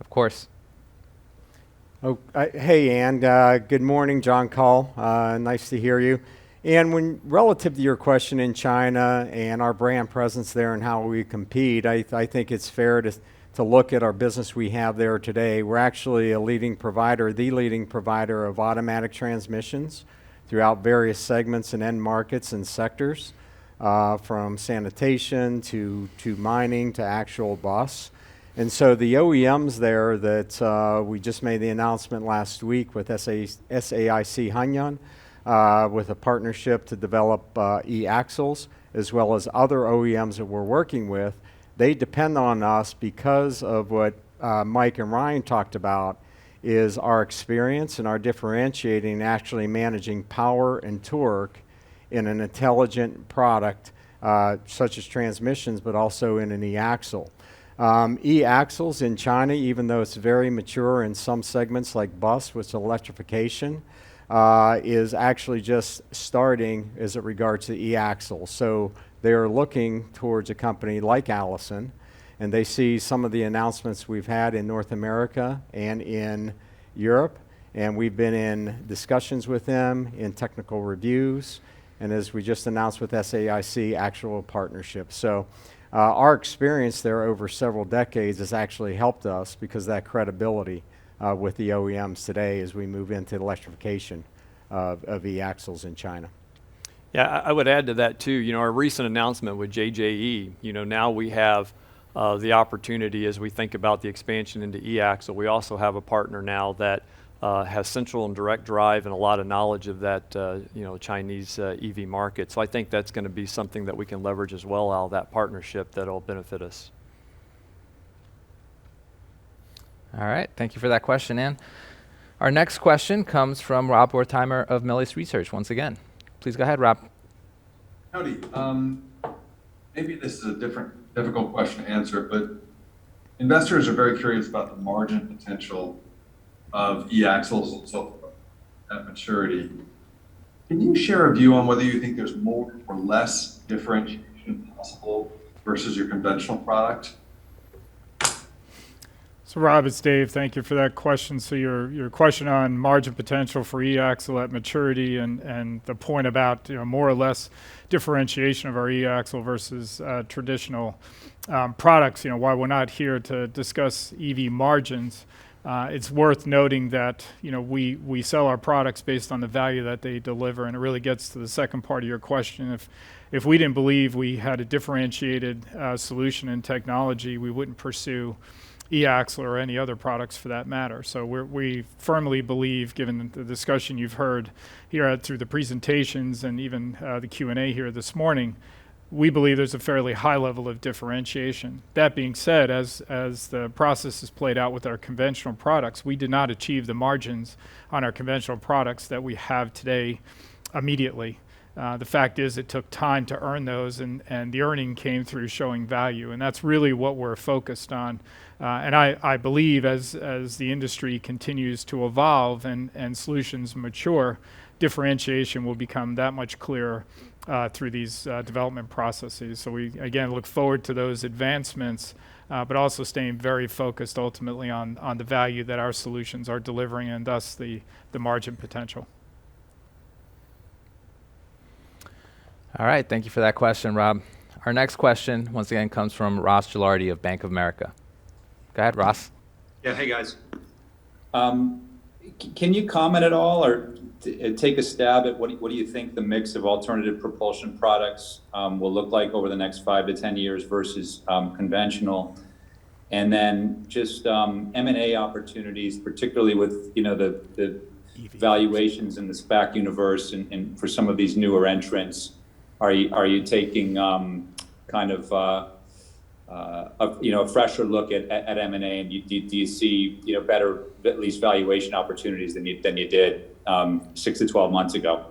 Of course. Oh, hey, Ann. Good morning, John Call. Nice to hear you. And relative to your question in China and our brand presence there and how we compete, I think it's fair to look at our business we have there today. We're actually the leading provider of automatic transmissions throughout various segments and end markets and sectors, from sanitation to mining to actual bus. And so the OEMs there that we just made the announcement last week with SAIC Hanyang, with a partnership to develop e-axles, as well as other OEMs that we're working with, they depend on us because of what Mike and Ryan talked about, is our experience and our differentiating, actually managing power and torque in an intelligent product, such as transmissions, but also in an e-axle. E-axles in China, even though it's very mature in some segments like bus with electrification, is actually just starting as it regards to e-axles. So they are looking towards a company like Allison, and they see some of the announcements we've had in North America and in Europe, and we've been in discussions with them in technical reviews, and as we just announced with SAIC, actual partnerships. So our experience there over several decades has actually helped us because of that credibility with the OEMs today as we move into electrification of e-axles in China. Yeah, I would add to that too. You know, our recent announcement with JJE, you know, now we have the opportunity as we think about the expansion into e-axle. We also have a partner now that has central and direct drive and a lot of knowledge of that, you know, Chinese EV market. So I think that's going to be something that we can leverage as well out of that partnership that'll benefit us. All right, thank you for that question, Ann. Our next question comes from Rob Wertheimer of Melius Research once again. Please go ahead, Rob. Howdy. Maybe this is a difficult question to answer, but investors are very curious about the margin potential of e-axles and so forth at maturity. Can you share a view on whether you think there's more or less differentiation possible versus your conventional product? So Rob, it's Dave. Thank you for that question. So your question on margin potential for e-axle at maturity and the point about, you know, more or less differentiation of our e-axle versus traditional products. You know, while we're not here to discuss EV margins, it's worth noting that, you know, we sell our products based on the value that they deliver, and it really gets to the second part of your question. If we didn't believe we had a differentiated solution in technology, we wouldn't pursue e-axle or any other products for that matter. So we firmly believe, given the discussion you've heard here through the presentations and even the Q&A here this morning, we believe there's a fairly high level of differentiation. That being said, as the process is played out with our conventional products, we did not achieve the margins on our conventional products that we have today immediately. The fact is it took time to earn those, and the earning came through showing value, and that's really what we're focused on. And I believe as the industry continues to evolve and solutions mature, differentiation will become that much clearer through these development processes. So we, again, look forward to those advancements, but also staying very focused ultimately on the value that our solutions are delivering, and thus the margin potential. All right, thank you for that question, Rob. Our next question, once again, comes from Ross Gilardi of Bank of America. Go ahead, Ross. Yeah, hey guys. Can you comment at all or take a stab at what do you think the mix of alternative propulsion products will look like over the next 5 to 10 years versus conventional? And then just M&A opportunities, particularly with the valuations in the SPAC universe and for some of these newer entrants. Are you taking kind of a fresher look at M&A, and do you see better, at least valuation opportunities than you did 6 to 12 months ago?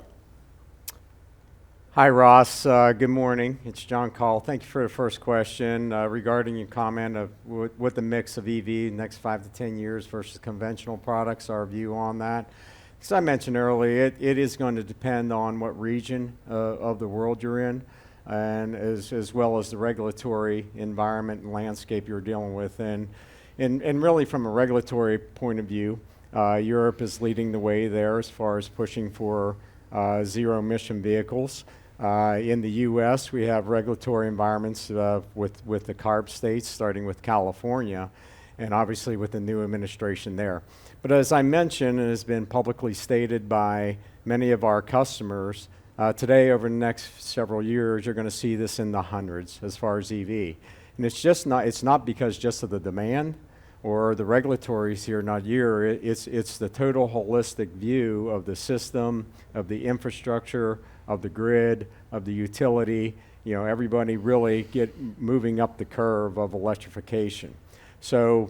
Hi, Ross. Good morning. It's John Call. Thank you for the first question regarding your comment of what the mix of EV next 5 to 10 years versus conventional products, our view on that. As I mentioned earlier, it is going to depend on what region of the world you're in, and as well as the regulatory environment and landscape you're dealing with. And really from a regulatory point of view, Europe is leading the way there as far as pushing for zero emission vehicles. In the U.S., we have regulatory environments with the CARB states, starting with California, and obviously with the new administration there. But as I mentioned, and has been publicly stated by many of our customers, today over the next several years, you're going to see this in the hundreds as far as EV. And it's not because just of the demand or the regulatory here, not here. It's the total holistic view of the system, of the infrastructure, of the grid, of the utility. Everybody really get moving up the curve of electrification. So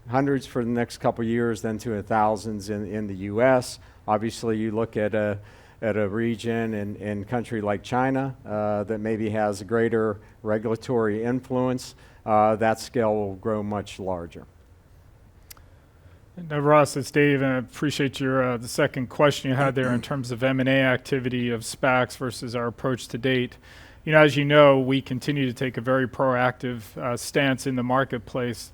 hundreds for the next couple of years, then to thousands in the U.S. Obviously, you look at a region and country like China that maybe has a greater regulatory influence, that scale will grow much larger. Ross, it's Dave, and I appreciate your the second question you had there in terms of M&A activity of SPACs versus our approach to date. As you know, we continue to take a very proactive stance in the marketplace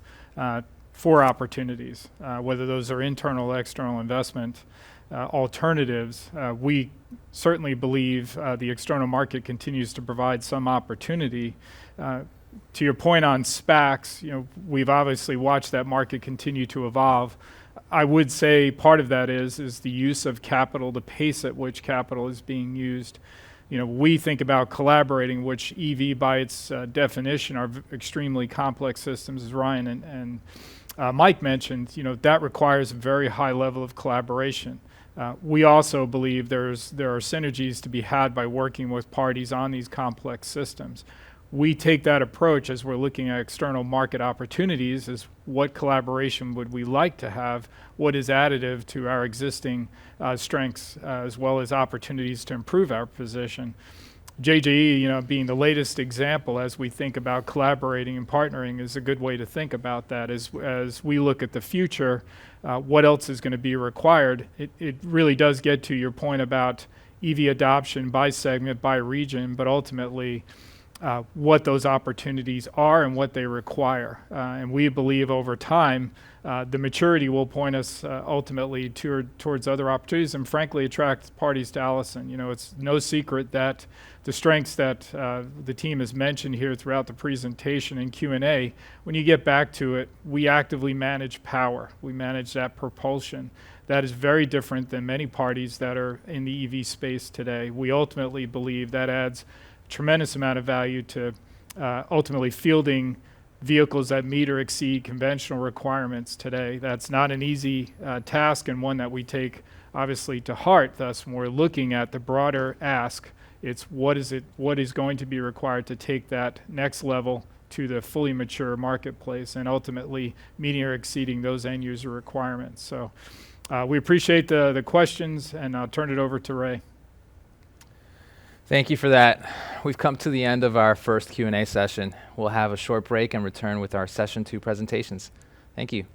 for opportunities, whether those are internal or external investment alternatives. We certainly believe the external market continues to provide some opportunity. To your point on SPACs, we've obviously watched that market continue to evolve. I would say part of that is the use of capital, the pace at which capital is being used. We think about collaborating, which EV by its definition are extremely complex systems, as Ryan and Mike mentioned. That requires a very high level of collaboration. We also believe there are synergies to be had by working with parties on these complex systems. We take that approach as we're looking at external market opportunities as what collaboration would we like to have, what is additive to our existing strengths, as well as opportunities to improve our position. JJE, being the latest example as we think about collaborating and partnering, is a good way to think about that. As we look at the future, what else is going to be required? It really does get to your point about EV adoption by segment, by region, but ultimately what those opportunities are and what they require. And we believe over time, the maturity will point us ultimately towards other opportunities and frankly attract parties to Allison. It's no secret that the strengths that the team has mentioned here throughout the presentation and Q&A, when you get back to it, we actively manage power. We manage that propulsion. That is very different than many parties that are in the EV space today. We ultimately believe that adds tremendous amount of value to ultimately fielding vehicles that meet or exceed conventional requirements today. That's not an easy task, and one that we take obviously to heart. Thus, when we're looking at the broader ask, it's what is going to be required to take that next level to the fully mature marketplace and ultimately meeting or exceeding those end user requirements. So we appreciate the questions, and I'll turn it over to Ray. Thank you for that. We've come to the end of our first Q&A session. We'll have a short break and return with our session 2 presentations. Thank you.